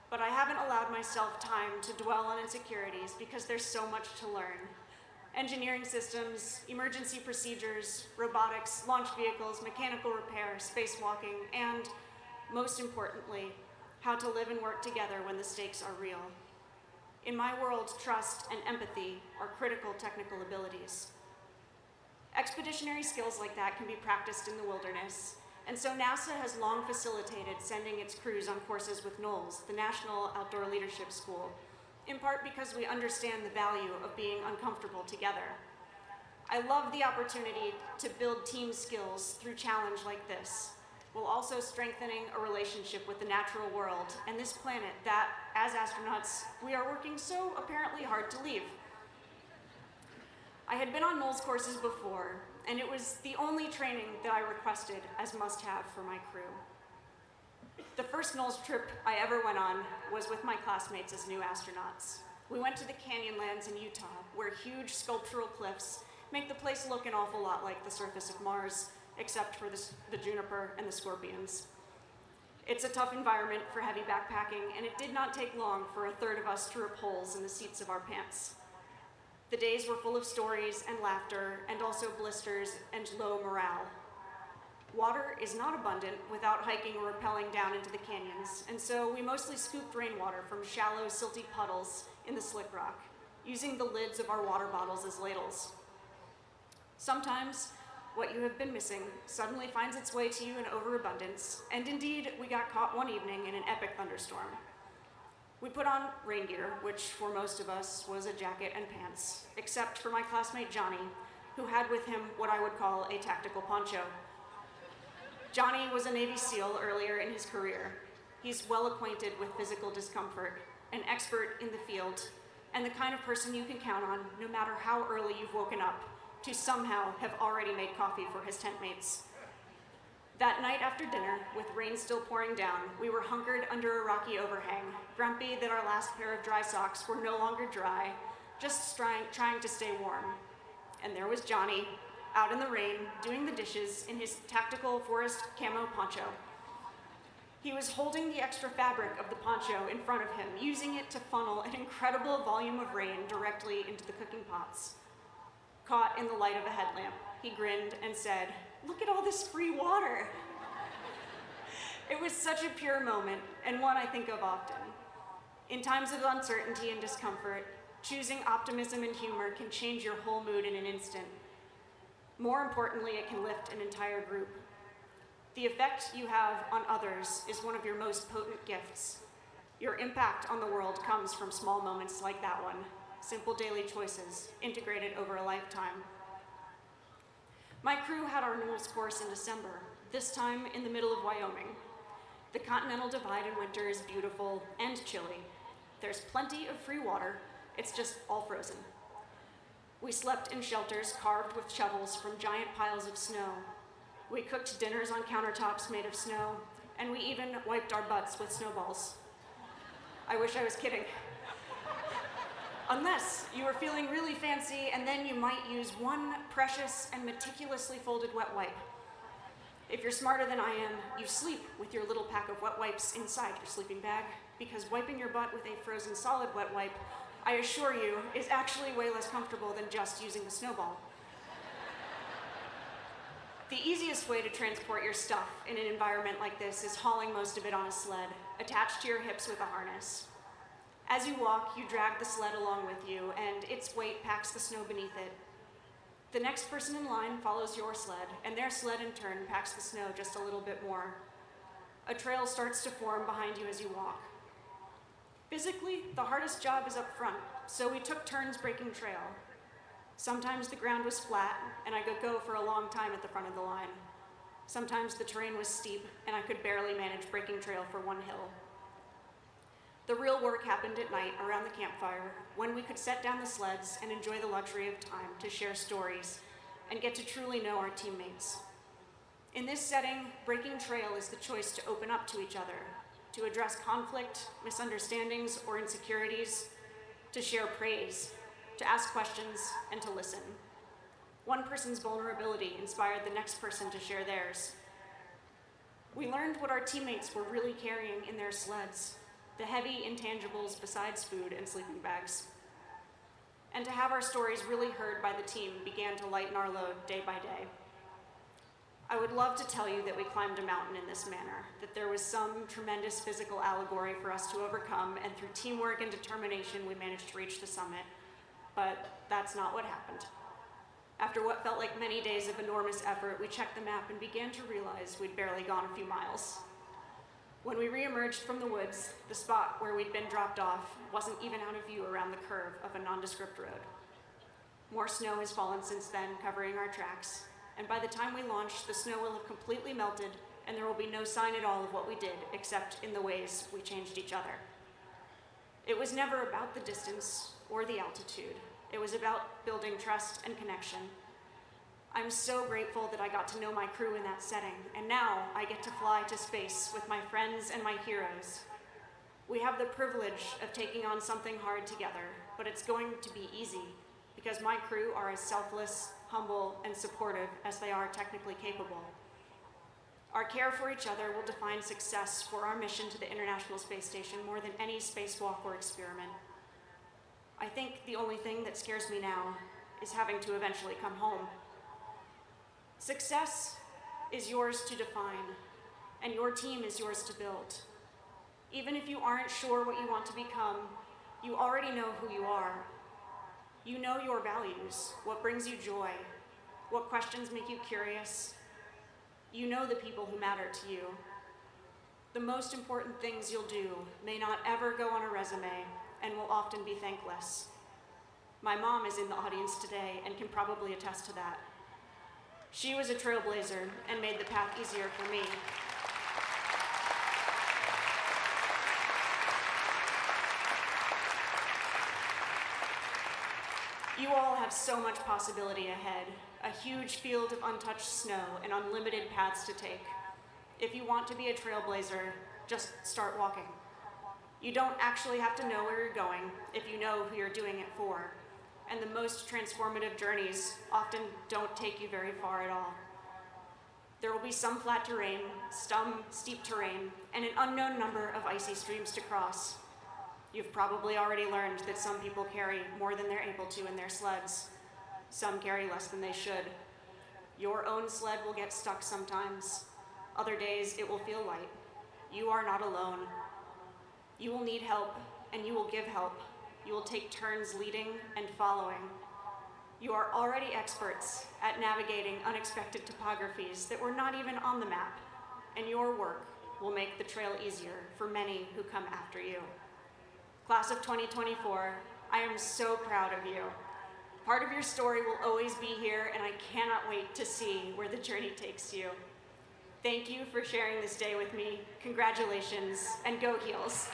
S10: but I haven't allowed myself time to dwell on insecurities because there's so much to learn. Engineering systems, emergency procedures, robotics, launch vehicles, mechanical repair, spacewalking, and, most importantly, how to live and work together when the stakes are real. In my world, trust and empathy are critical technical abilities. Expeditionary skills like that can be practiced in the wilderness, and so NASA has long facilitated sending its crews on courses with NOLS, the National Outdoor Leadership School, in part because we understand the value of being uncomfortable together. I love the opportunity to build team skills through challenge like this, while also strengthening a relationship with the natural world and this planet that, as astronauts, we are working so apparently hard to leave. I had been on NOLS courses before, and it was the only training that I requested as must-have for my crew. The first NOLS trip I ever went on was with my classmates as new astronauts. We went to the Canyonlands in Utah, where huge sculptural cliffs make the place look an awful lot like the surface of Mars, except for the juniper and the scorpions. It's a tough environment for heavy backpacking, and it did not take long for a third of us to rip holes in the seats of our pants. The days were full of stories and laughter, and also blisters and low morale. Water is not abundant without hiking or rappelling down into the canyons, and so we mostly scooped rainwater from shallow, silty puddles in the slick rock, using the lids of our water bottles as ladles. Sometimes, what you have been missing suddenly finds its way to you in overabundance, and indeed, we got caught one evening in an epic thunderstorm. We put on rain gear, which for most of us was a jacket and pants, except for my classmate Johnny, who had with him what I would call a tactical poncho. Johnny was a Navy SEAL earlier in his career. He's well acquainted with physical discomfort, an expert in the field, and the kind of person you can count on, no matter how early you've woken up, to somehow have already made coffee for his tent mates. That night after dinner, with rain still pouring down, we were hunkered under a rocky overhang, grumpy that our last pair of dry socks were no longer dry, just trying to stay warm. And there was Johnny, out in the rain, doing the dishes in his tactical forest camo poncho. He was holding the extra fabric of the poncho in front of him, using it to funnel an incredible volume of rain directly into the cooking pots. Caught in the light of a headlamp, he grinned and said, "Look at all this free water." It was such a pure moment, and one I think of often. In times of uncertainty and discomfort, choosing optimism and humor can change your whole mood in an instant. More importantly, it can lift an entire group. The effect you have on others is one of your most potent gifts. Your impact on the world comes from small moments like that one, simple daily choices integrated over a lifetime. My crew had our NOLS course in December, this time in the middle of Wyoming. The Continental Divide in winter is beautiful and chilly. There's plenty of free water, it's just all frozen. We slept in shelters carved with shovels from giant piles of snow. We cooked dinners on countertops made of snow, and we even wiped our butts with snowballs. I wish I was kidding. Unless you were feeling really fancy, and then you might use one precious and meticulously folded wet wipe. If you're smarter than I am, you sleep with your little pack of wet wipes inside your sleeping bag, because wiping your butt with a frozen solid wet wipe, I assure you, is actually way less comfortable than just using the snowball. The easiest way to transport your stuff in an environment like this is hauling most of it on a sled, attached to your hips with a harness. As you walk, you drag the sled along with you, and its weight packs the snow beneath it. The next person in line follows your sled, and their sled in turn packs the snow just a little bit more. A trail starts to form behind you as you walk. Physically, the hardest job is up front, so we took turns breaking trail. Sometimes the ground was flat, and I could go for a long time at the front of the line. Sometimes the terrain was steep, and I could barely manage breaking trail for one hill. The real work happened at night around the campfire, when we could set down the sleds and enjoy the luxury of time to share stories and get to truly know our teammates. In this setting, breaking trail is the choice to open up to each other, to address conflict, misunderstandings, or insecurities, to share praise, to ask questions, and to listen. One person's vulnerability inspired the next person to share theirs. We learned what our teammates were really carrying in their sleds, the heavy intangibles besides food and sleeping bags. And to have our stories really heard by the team began to lighten our load day by day. I would love to tell you that we climbed a mountain in this manner, that there was some tremendous physical allegory for us to overcome, and through teamwork and determination, we managed to reach the summit. But that's not what happened. After what felt like many days of enormous effort, we checked the map and began to realize we'd barely gone a few miles. When we reemerged from the woods, the spot where we'd been dropped off wasn't even out of view around the curve of a nondescript road. More snow has fallen since then, covering our tracks, and by the time we launch, the snow will have completely melted, and there will be no sign at all of what we did, except in the ways we changed each other. It was never about the distance or the altitude. It was about building trust and connection. I'm so grateful that I got to know my crew in that setting, and now I get to fly to space with my friends and my heroes. We have the privilege of taking on something hard together, but it's going to be easy because my crew are as selfless, humble, and supportive as they are technically capable. Our care for each other will define success for our mission to the International Space Station more than any spacewalk or experiment. I think the only thing that scares me now is having to eventually come home. Success is yours to define, and your team is yours to build. Even if you aren't sure what you want to become, you already know who you are. You know your values, what brings you joy, what questions make you curious. You know the people who matter to you. The most important things you'll do may not ever go on a resume and will often be thankless. My mom is in the audience today and can probably attest to that. She was a trailblazer and made the path easier for me. You all have so much possibility ahead, a huge field of untouched snow and unlimited paths to take. If you want to be a trailblazer, just start walking. You don't actually have to know where you're going if you know who you're doing it for. And the most transformative journeys often don't take you very far at all. There will be some flat terrain, some steep terrain, and an unknown number of icy streams to cross. You've probably already learned that some people carry more than they're able to in their sleds. Some carry less than they should. Your own sled will get stuck sometimes. Other days it will feel light. You are not alone. You will need help, and you will give help. You will take turns leading and following. You are already experts at navigating unexpected topographies that were not even on the map, and your work will make the trail easier for many who come after you. Class of 2024, I am so proud of you. Part of your story will always be here, and I cannot wait to see where the journey takes you. Thank you for sharing this day with me. Congratulations, and go Heels.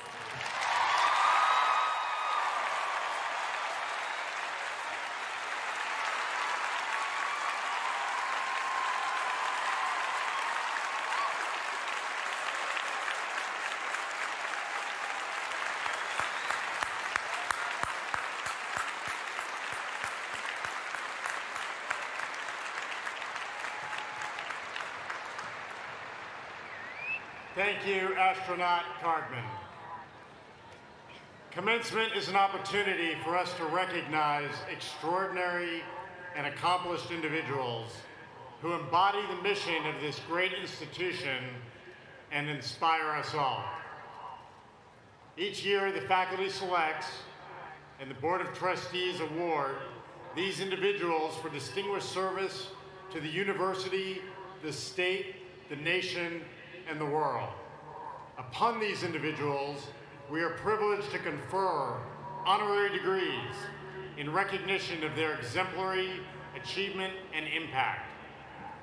S8: Thank you, Astronaut Cardman. Commencement is an opportunity for us to recognize extraordinary and accomplished individuals who embody the mission of this great institution and inspire us all. Each year, the faculty selects and the Board of Trustees award these individuals for distinguished service to the university, the state, the nation, and the world. Upon these individuals, we are privileged to confer honorary degrees in recognition of their exemplary achievement and impact.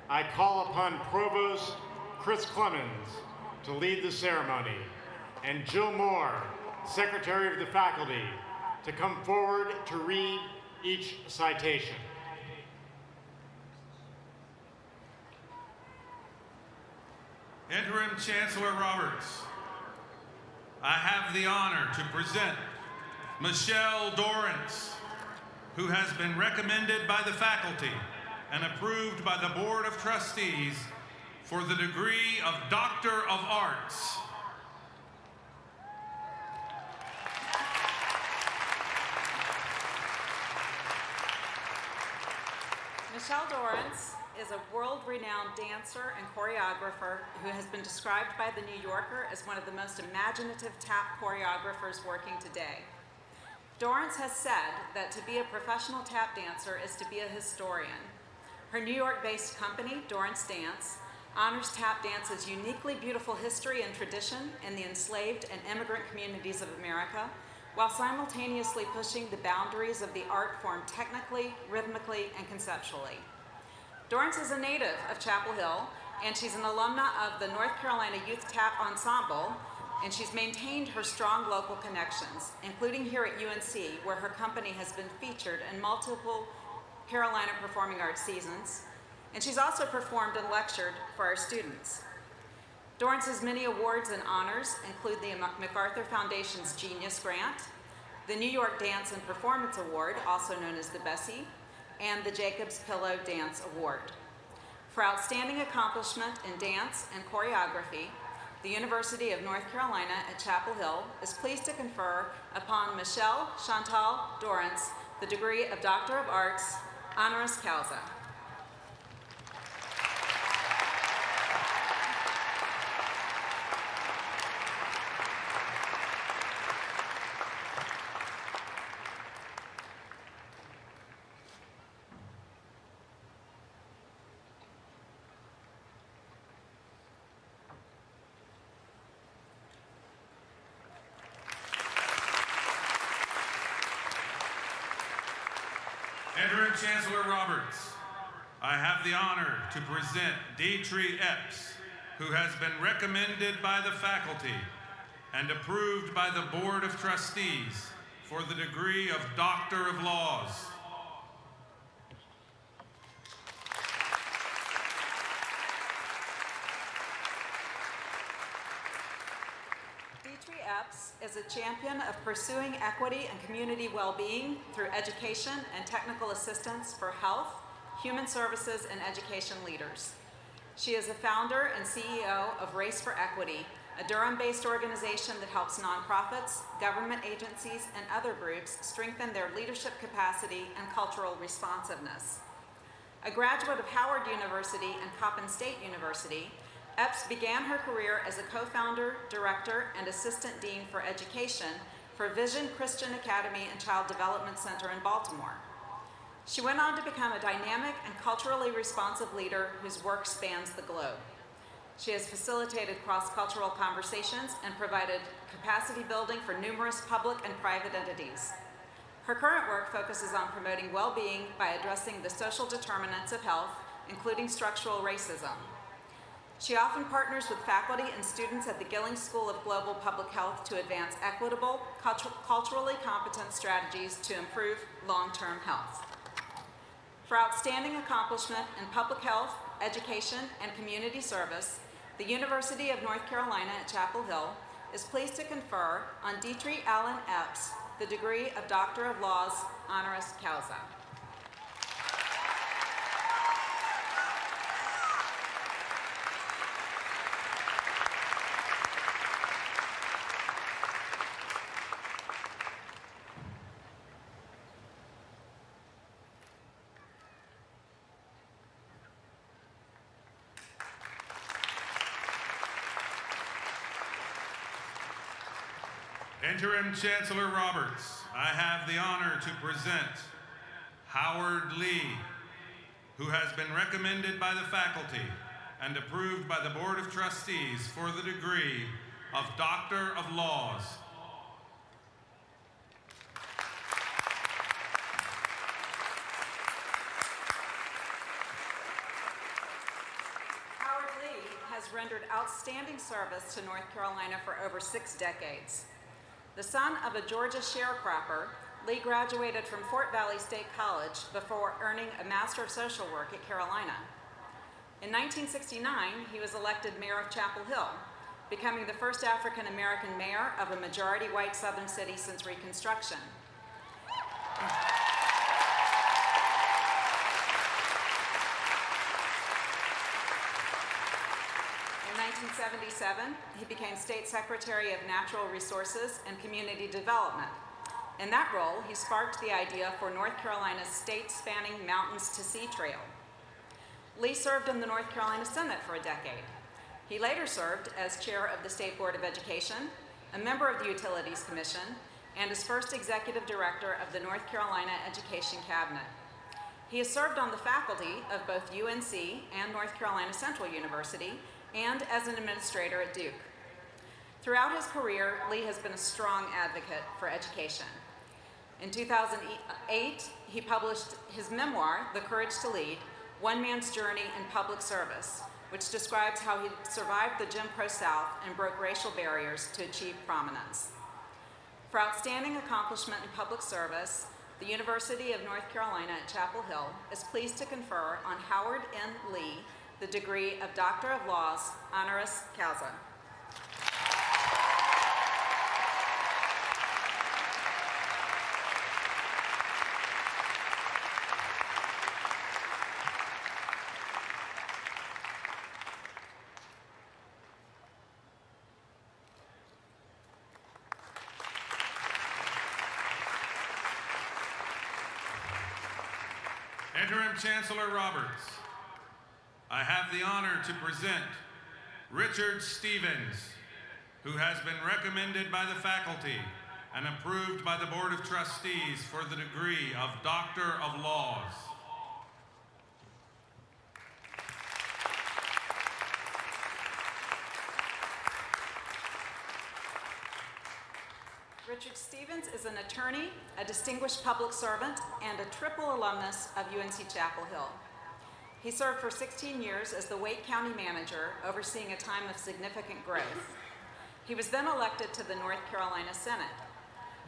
S8: I call upon Provost Chris Clemens to lead the ceremony, and Jill Moore, Secretary of the Faculty, to come forward to read each citation.
S14: Interim Chancellor Roberts, I have the honor to present Michelle Dorrance, who has been recommended by the faculty and approved by the Board of Trustees for the degree of Doctor of Arts.
S15: Michelle Dorrance is a world-renowned dancer and choreographer who has been described by The New Yorker as one of the most imaginative tap choreographers working today. Dorrance has said that to be a professional tap dancer is to be a historian. Her New York-based company, Dorrance Dance, honors tap dance's uniquely beautiful history and tradition in the enslaved and immigrant communities of America, while simultaneously pushing the boundaries of the art form technically, rhythmically, and conceptually. Dorrance is a native of Chapel Hill, and she's an alumna of the North Carolina Youth Tap Ensemble, and she's maintained her strong local connections, including here at UNC, where her company has been featured in multiple Carolina Performing Arts seasons, and she's also performed and lectured for our students. Dorrance's many awards and honors include the MacArthur Foundation's Genius Grant, the New York Dance and Performance Award, also known as the Bessie, and the Jacobs Pillow Dance Award. For outstanding accomplishment in dance and choreography, the University of North Carolina at Chapel Hill is pleased to confer upon Michelle Chantal Dorrance the degree of Doctor of Arts, honoris causa.
S14: Interim Chancellor Roberts, I have the honor to present Dietrich Epps, who has been recommended by the faculty and approved by the Board of Trustees for the degree of Doctor of Laws.
S15: Dietrich Epps is a champion of pursuing equity and community well-being through education and technical assistance for health, human services, and education leaders. She is a founder and CEO of Race for Equity, a Durham-based organization that helps nonprofits, government agencies, and other groups strengthen their leadership capacity and cultural responsiveness. A graduate of Howard University and Coppin State University, Epps began her career as a co-founder, director, and assistant dean for education for Vision Christian Academy and Child Development Center in Baltimore. She went on to become a dynamic and culturally responsive leader whose work spans the globe. She has facilitated cross-cultural conversations and provided capacity building for numerous public and private entities. Her current work focuses on promoting well-being by addressing the social determinants of health, including structural racism. She often partners with faculty and students at the Gilling School of Global Public Health to advance equitable, culturally competent strategies to improve long-term health. For outstanding accomplishment in public health, education, and community service, the University of North Carolina at Chapel Hill is pleased to confer on Dietrich Allen Epps the degree of Doctor of Laws, honoris causa.
S14: Interim Chancellor Roberts, I have the honor to present Howard Lee, who has been recommended by the faculty and approved by the Board of Trustees for the degree of Doctor of Laws.
S15: Howard Lee has rendered outstanding service to North Carolina for over 6 decades. The son of a Georgia sharecropper, Lee graduated from Fort Valley State College before earning a Master of Social Work at Carolina. In 1969, he was elected mayor of Chapel Hill, becoming the first African-American mayor of a majority-white southern city since Reconstruction. In 1977, he became State Secretary of Natural Resources and Community Development. In that role, he sparked the idea for North Carolina's state-spanning Mountains to Sea Trail. Lee served in the North Carolina Senate for a decade. He later served as chair of the State Board of Education, a member of the Utilities Commission, and as first executive director of the North Carolina Education Cabinet. He has served on the faculty of both UNC and North Carolina Central University and as an administrator at Duke. Throughout his career, Lee has been a strong advocate for education. In 2008, he published his memoir, The Courage to Lead, One Man's Journey in Public Service, which describes how he survived the Jim Crow South and broke racial barriers to achieve prominence. For outstanding accomplishment in public service, the University of North Carolina at Chapel Hill is pleased to confer on Howard N. Lee the degree of Doctor of Laws, honoris causa.
S14: Interim Chancellor Roberts, I have the honor to present Richard Stevens, who has been recommended by the faculty and approved by the Board of Trustees for the degree of Doctor of Laws.
S15: Richard Stevens is an attorney, a distinguished public servant, and a triple alumnus of UNC-Chapel Hill. He served for 16 years as the Wake County manager, overseeing a time of significant growth. He was then elected to the North Carolina Senate.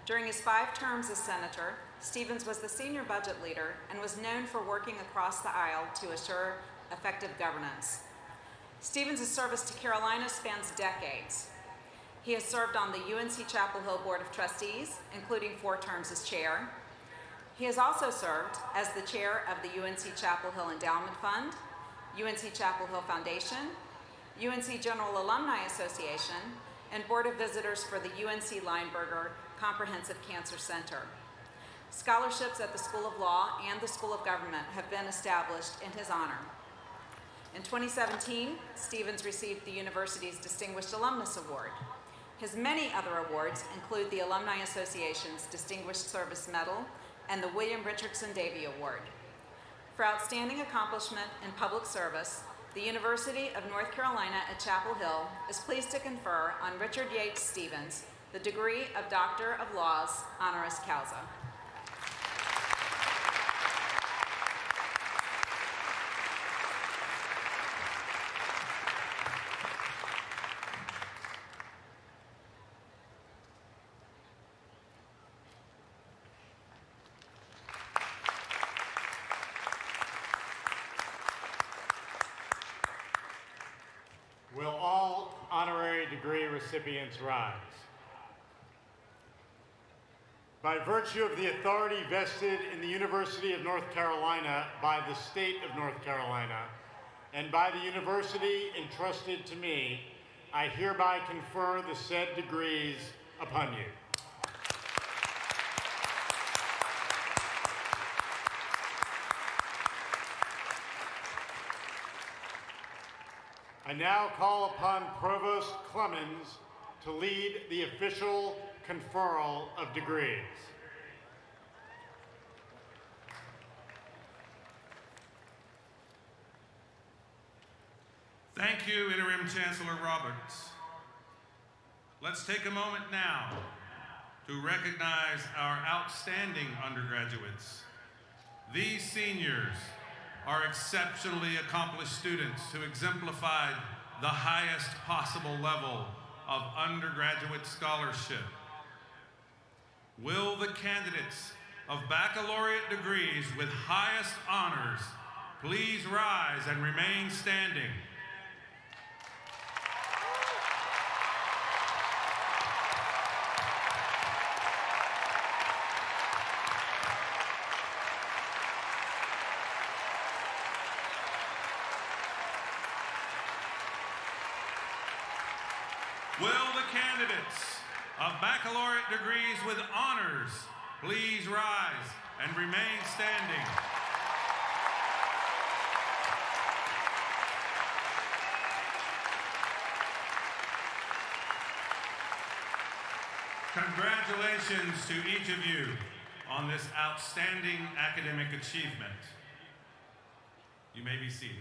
S15: During his 5 terms as senator, Stevens was the senior budget leader and was known for working across the aisle to assure effective governance. Stevens' service to Carolina spans decades. He has served on the UNC-Chapel Hill Board of Trustees, including 4 terms as chair. He has also served as the chair of the UNC-Chapel Hill Endowment Fund, UNC-Chapel Hill Foundation, UNC General Alumni Association, and Board of Visitors for the UNC Lineberger Comprehensive Cancer Center. Scholarships at the School of Law and the School of Government have been established in his honor. In 2017, Stevens received the university's Distinguished Alumnus Award. His many other awards include the Alumni Association's Distinguished Service Medal and the William Richardson Davey Award. For outstanding accomplishment in public service, the University of North Carolina at Chapel Hill is pleased to confer on Richard Yates Stevens the degree of Doctor of Laws, honoris causa.
S8: Will all honorary degree recipients rise? By virtue of the authority vested in the University of North Carolina by the State of North Carolina, and by the university entrusted to me, I hereby confer the said degrees upon you. I now call upon Provost Clemens to lead the official conferral of degrees.
S14: Thank you, Interim Chancellor Roberts. Let's take a moment now to recognize our outstanding undergraduates. These seniors are exceptionally accomplished students who exemplified the highest possible level of undergraduate scholarship. Will the candidates of baccalaureate degrees with highest honors please rise and remain standing? Will the candidates of baccalaureate degrees with honors please rise and remain standing? Congratulations to each of you on this outstanding academic achievement. You may be seated.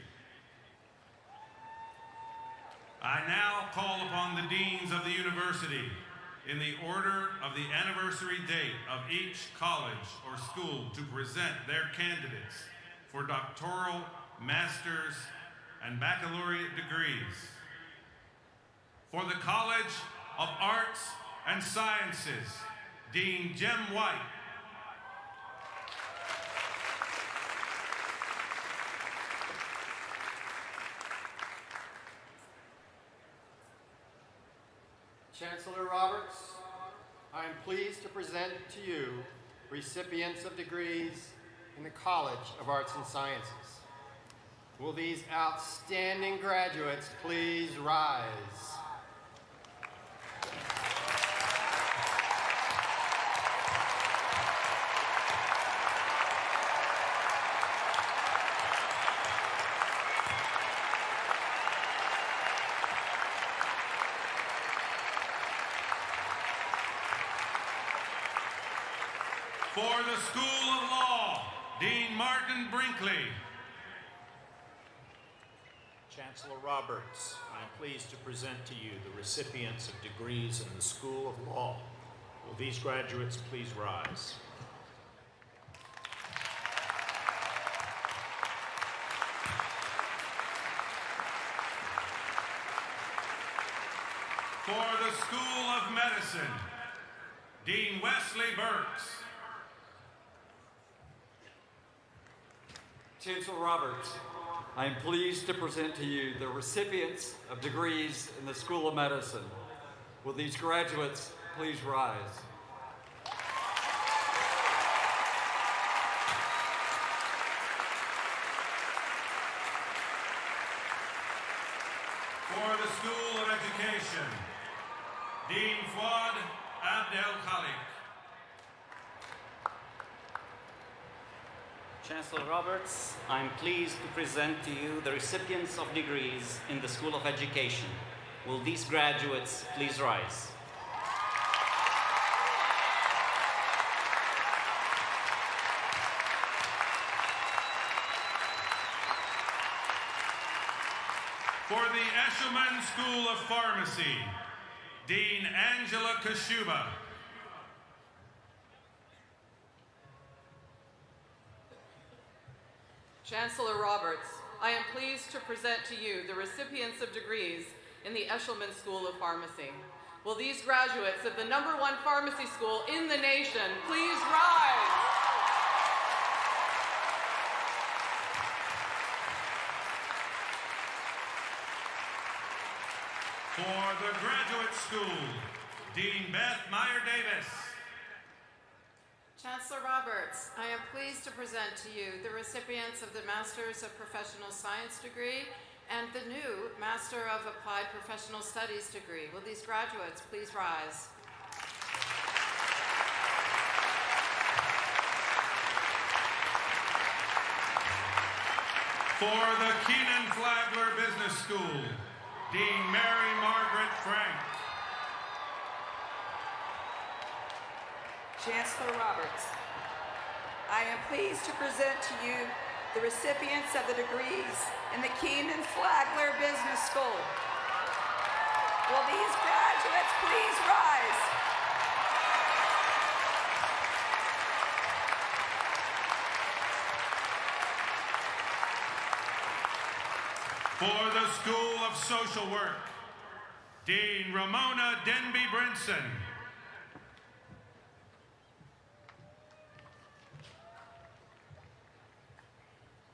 S14: I now call upon the deans of the university in the order of the anniversary date of each college or school to present their candidates for doctoral, master's, and baccalaureate degrees. For the College of Arts and Sciences, Dean Jim White.
S16: Chancellor Roberts, I am pleased to present to you recipients of degrees in the College of Arts and Sciences. Will these outstanding graduates please rise?
S14: For the School of Law, Dean Martin Brinkley.
S17: Chancellor Roberts, I am pleased to present to you the recipients of degrees in the School of Law. Will these graduates please rise?
S14: For the School of Medicine, Dean Wesley Burks.
S18: Chancellor Roberts, I am pleased to present to you the recipients of degrees in the School of Medicine. Will these graduates please rise?
S14: For the School of Education, Dean Fuad Abdel-Khalik.
S19: Chancellor Roberts, I'm pleased to present to you the recipients of degrees in the School of Education. Will these graduates please rise?
S14: For the Eshelman School of Pharmacy, Dean Angela Kashuba.
S20: Chancellor Roberts, I am pleased to present to you the recipients of degrees in the Eshelman School of Pharmacy. Will these graduates of the #1 pharmacy school in the nation please rise?
S14: For the Graduate School, Dean Beth Meyer-Davis.
S20: Chancellor Roberts, I am pleased to present to you the recipients of the Master's of Professional Science degree and the new Master of Applied Professional Studies degree. Will these graduates please rise?
S14: For the Keenan Flagler Business School, Dean Mary Margaret Frank.
S21: Chancellor Roberts, I am pleased to present to you the recipients of the degrees in the Keenan Flagler Business School. Will these graduates please rise?
S14: For the School of Social Work, Dean Ramona Denby Brinson.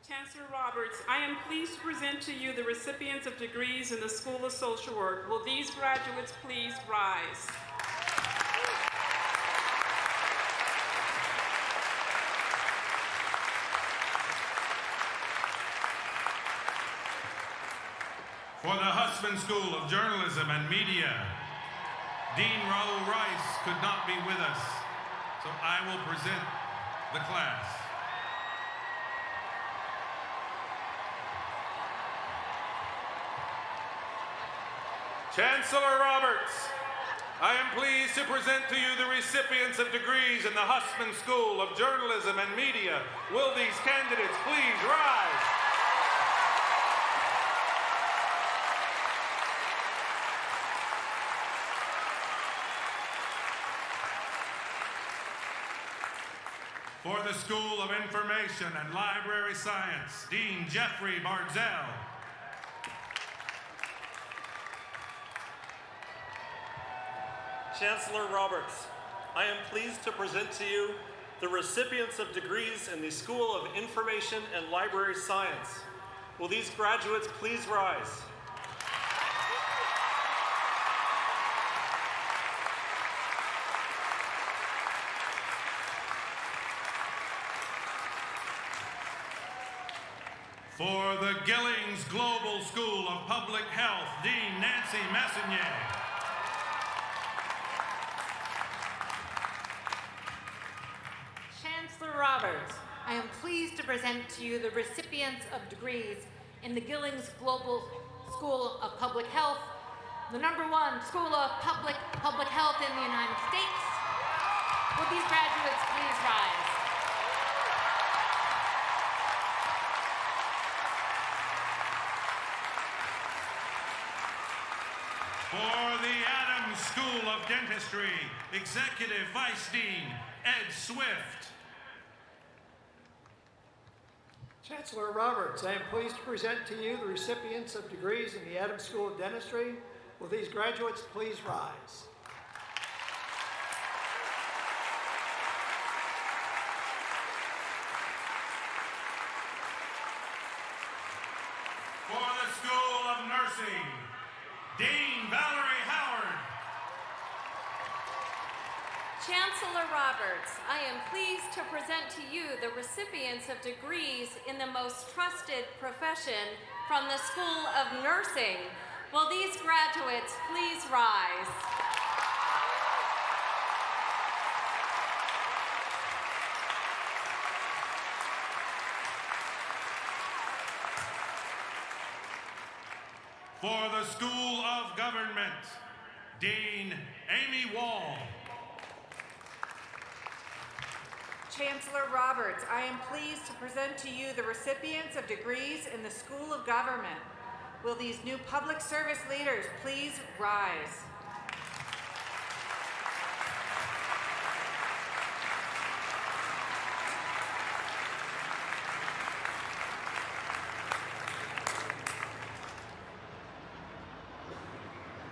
S22: Chancellor Roberts, I am pleased to present to you the recipients of degrees in the School of Social Work. Will these graduates please rise?
S14: For the Husband School of Journalism and Media, Dean Raul Rice could not be with us, so I will present the class.
S23: Chancellor Roberts,
S14: I am pleased to present to you the recipients of degrees in the Hussman School of Journalism and Media. Will these candidates please rise? For the School of Information and Library Science, Dean Jeffrey Barzell.
S3: Chancellor Roberts, I am pleased to present to you the recipients of degrees in the School of Information and Library Science. Will these graduates please rise?
S14: For the Gillings Global School of Public Health, Dean Nancy Messonnier.
S4: Chancellor Roberts, I am pleased to present to you the recipients of degrees in the Gillings Global School of Public Health, the #1 School of Public Health in the United States. Will these graduates please rise?
S14: For the Adams School of Dentistry, Executive Vice Dean Ed Swift.
S23: Chancellor Roberts, I am pleased to present to you the recipients of degrees in the Adams School of Dentistry. Will these graduates please rise?
S14: For the School of Nursing, Dean Valerie Howard.
S4: Chancellor Roberts, I am pleased to present to you the recipients of degrees in the most trusted profession from the School of Nursing. Will these graduates please rise?
S14: For the School of Government, Dean Amy Wall.
S24: Chancellor Roberts, I am pleased to present to you the recipients of degrees in the School of Government. Will these new public service leaders please rise?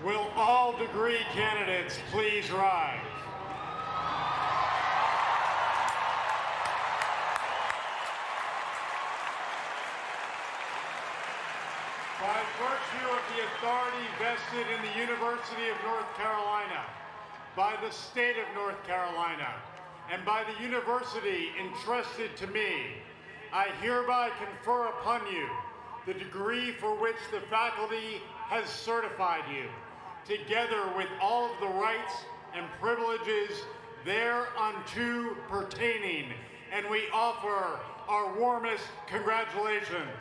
S8: Will all degree candidates please rise? By virtue of the authority vested in the University of North Carolina, by the state of North Carolina, and by the university entrusted to me, I hereby confer upon you the degree for which the faculty has certified you, together with all of the rights and privileges thereunto pertaining, and we offer our warmest congratulations.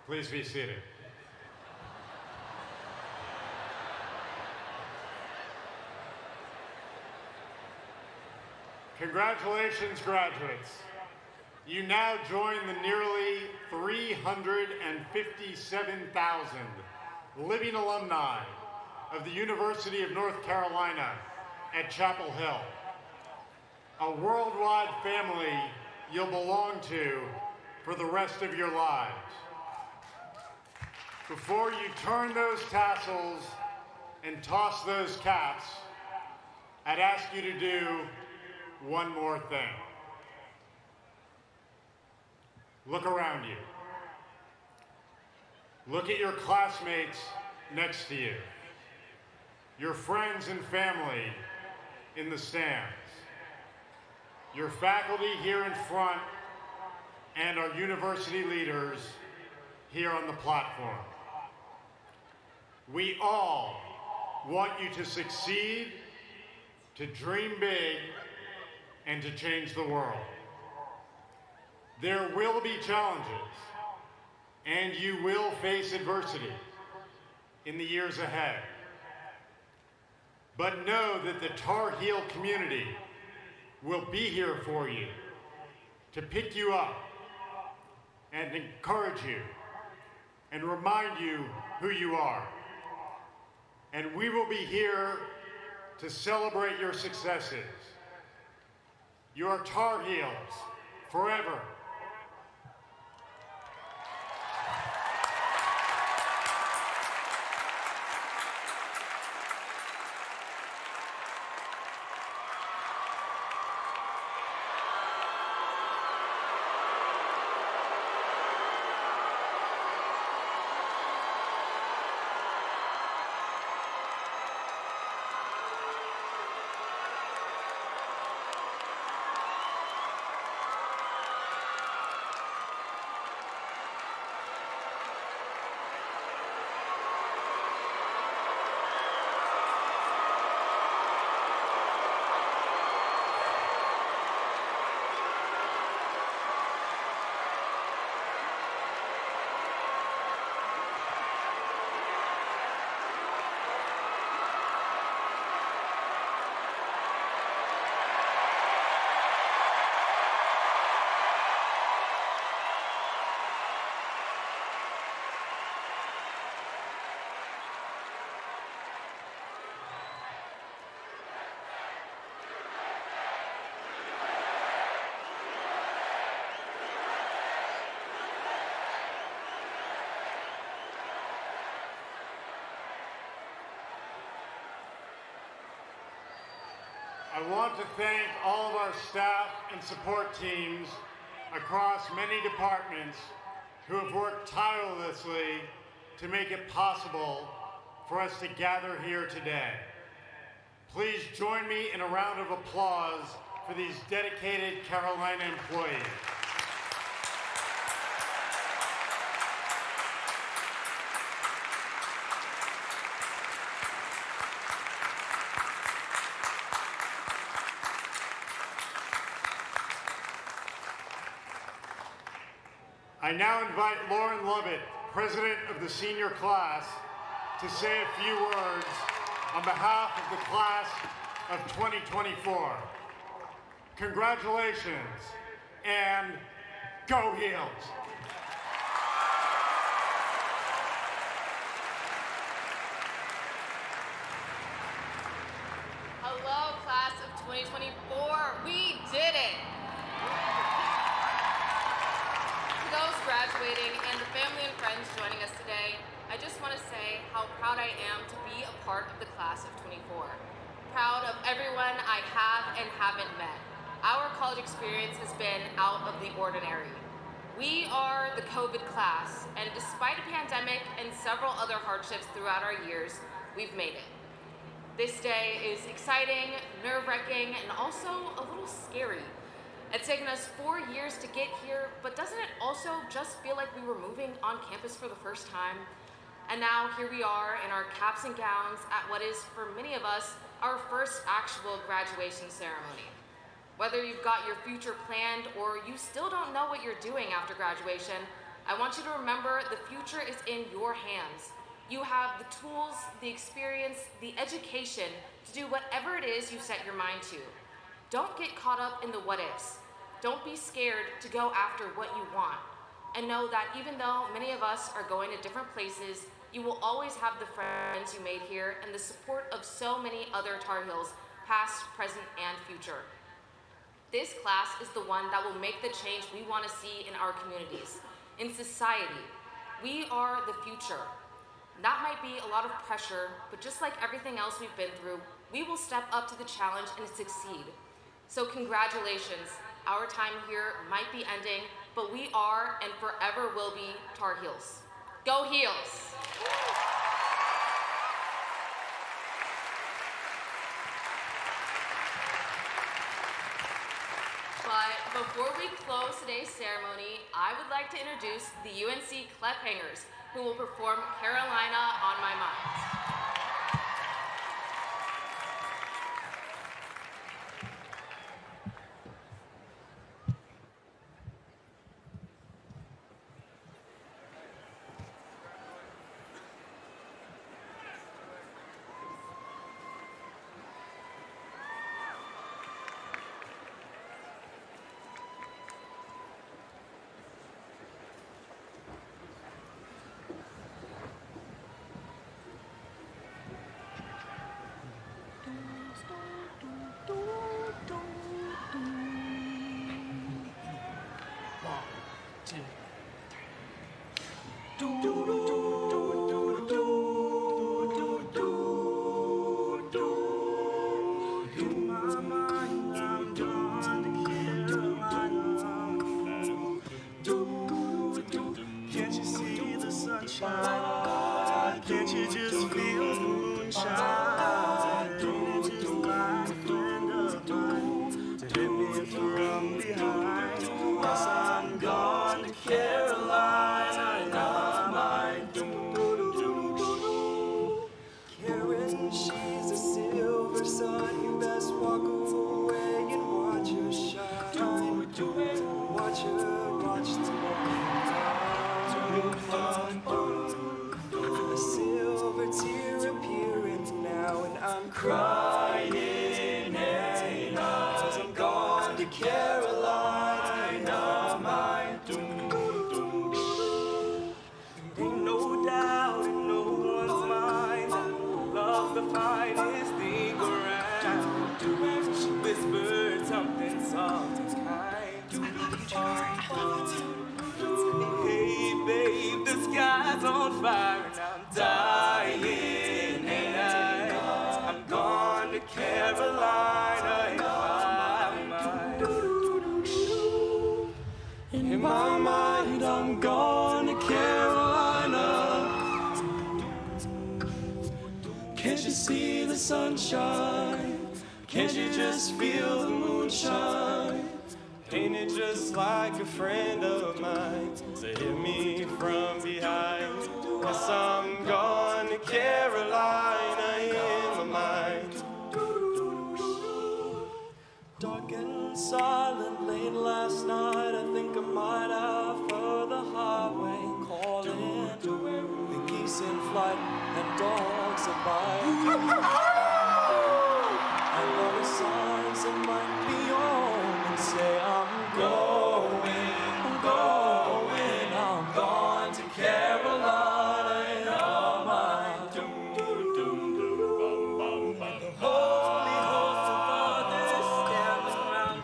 S8: Please be seated. Congratulations, graduates. You now join the nearly 357,000 living alumni of the University of North Carolina at Chapel Hill, a worldwide family you'll belong to for the rest of your lives. Before you turn those tassels and toss those caps, I'd ask you to do one more thing. Look around you. Look at your classmates next to you, your friends and family in the stands, your faculty here in front, and our university leaders here on the platform. We all want you to succeed, to dream big, and to change the world. There will be challenges, and you will face adversity in the years ahead. But know that the Tar Heel community will be here for you to pick you up and encourage you and remind you who you are. And we will be here to celebrate your successes. You are Tar Heels forever. I want to thank all of our staff and support teams across many departments who have worked tirelessly to make it possible for us to gather here today. Please join me in a round of applause for these dedicated Carolina employees. I now invite Lauren Lovett, President of the senior class, to say a few words on behalf of the class of 2024. Congratulations, and go Heels!
S2: Hello, class of 2024. We did it! To those graduating and the family and friends joining us today, I just want to say how proud I am to be a part of the class of 24. Proud of everyone I have and haven't met. Our college experience has been out of the ordinary. We are the COVID class, and despite a pandemic and several other hardships throughout our years, we've made it. This day is exciting, nerve-wracking, and also a little scary. It's taken us 4 years to get here, but doesn't it also just feel like we were moving on campus for the first time? And now here we are in our caps and gowns at what is, for many of us, our first actual graduation ceremony. Whether you've got your future planned or you still don't know what you're doing after graduation, I want you to remember the future is in your hands. You have the tools, the experience, the education to do whatever it is you set your mind to. Don't get caught up in the what-ifs. Don't be scared to go after what you want. And know that even though many of us are going to different places, you will always have the friends you made here and the support of so many other Tar Heels, past, present, and future. This class is the one that will make the change we want to see in our communities, in society. We are the future. That might be a lot of pressure, but just like everything else we've been through, we will step up to the challenge and succeed. So congratulations. Our time here might be ending, but we are and forever will be Tar Heels. Go Heels! But before we close today's ceremony, I would like to introduce the UNC Cliffhangers, who will perform Carolina on My Mind.
S1: Can't you see the sunshine? Can't you just feel the moonshine? It's just like a friend of mine to hit me from behind. Yes, I'm gone to Carolina, my Karen, she's a silver sun. You best walk away and watch her shine. Watch her, watch the a silver tear appearing now, and I'm crying, hey, 'cause I'm gone to Carolina, my Ain't no doubt in no one's mind that love's the finest thing around. She whispered something soft and kind. Hey babe, the sky's on fire and I'm dying, and I'm gone to Carolina in my mind. I'm gone to Carolina. Can't you see the sunshine? Can't you just feel the moonshine? Ain't it just like a friend of mine to hit me from behind? Yes, I'm gone to Carolina in my mind. Dark and silent late last night, I think I might have heard the highway calling. The geese in flight and dogs are biting. And all the signs that might be on and say I'm going, I'm gone to Carolina in all my the holy host of fathers standing around me.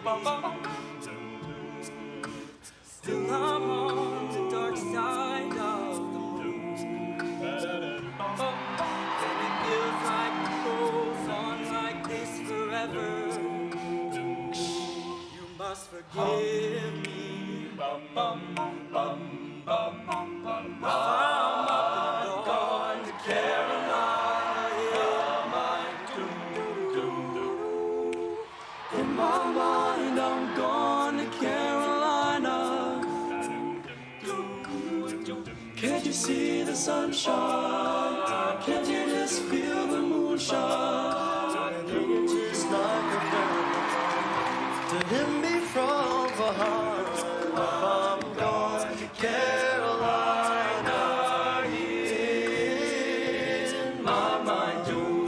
S1: Still I'm on the dark side of the moon, and it feels like it goes on like this forever. You must forgive me. I'm gone to Carolina in my mind. I'm gone to Carolina. Can't you see the sunshine? Can't you just feel the moonshine? And it's just like a friend to hit me from behind. I'm gone to Carolina in my mind. Gone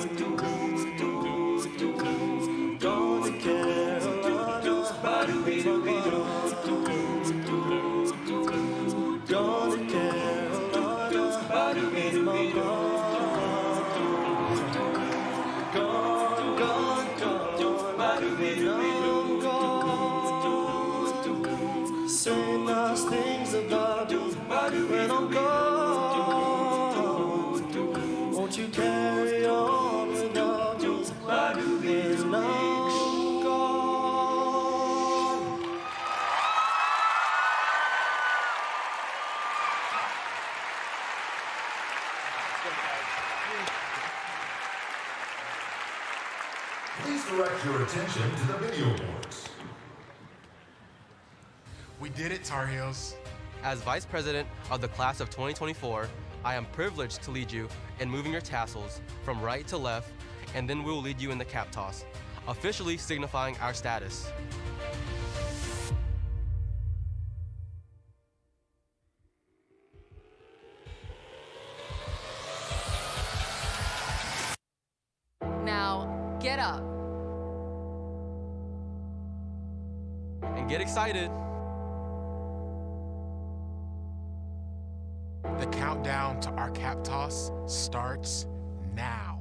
S1: to Carolina. Gone to Carolina. Say nice things about me when I'm gone. Won't you carry on without me when I'm gone?
S5: Please direct your attention to the video boards.
S6: We did it, Tar Heels.
S9: As Vice President of the Class of 2024, I am privileged to lead you in moving your tassels from right to left, and then we will lead you in the cap toss, officially signifying our status.
S2: Now, get up.
S9: And get excited.
S6: The countdown to our cap toss starts now.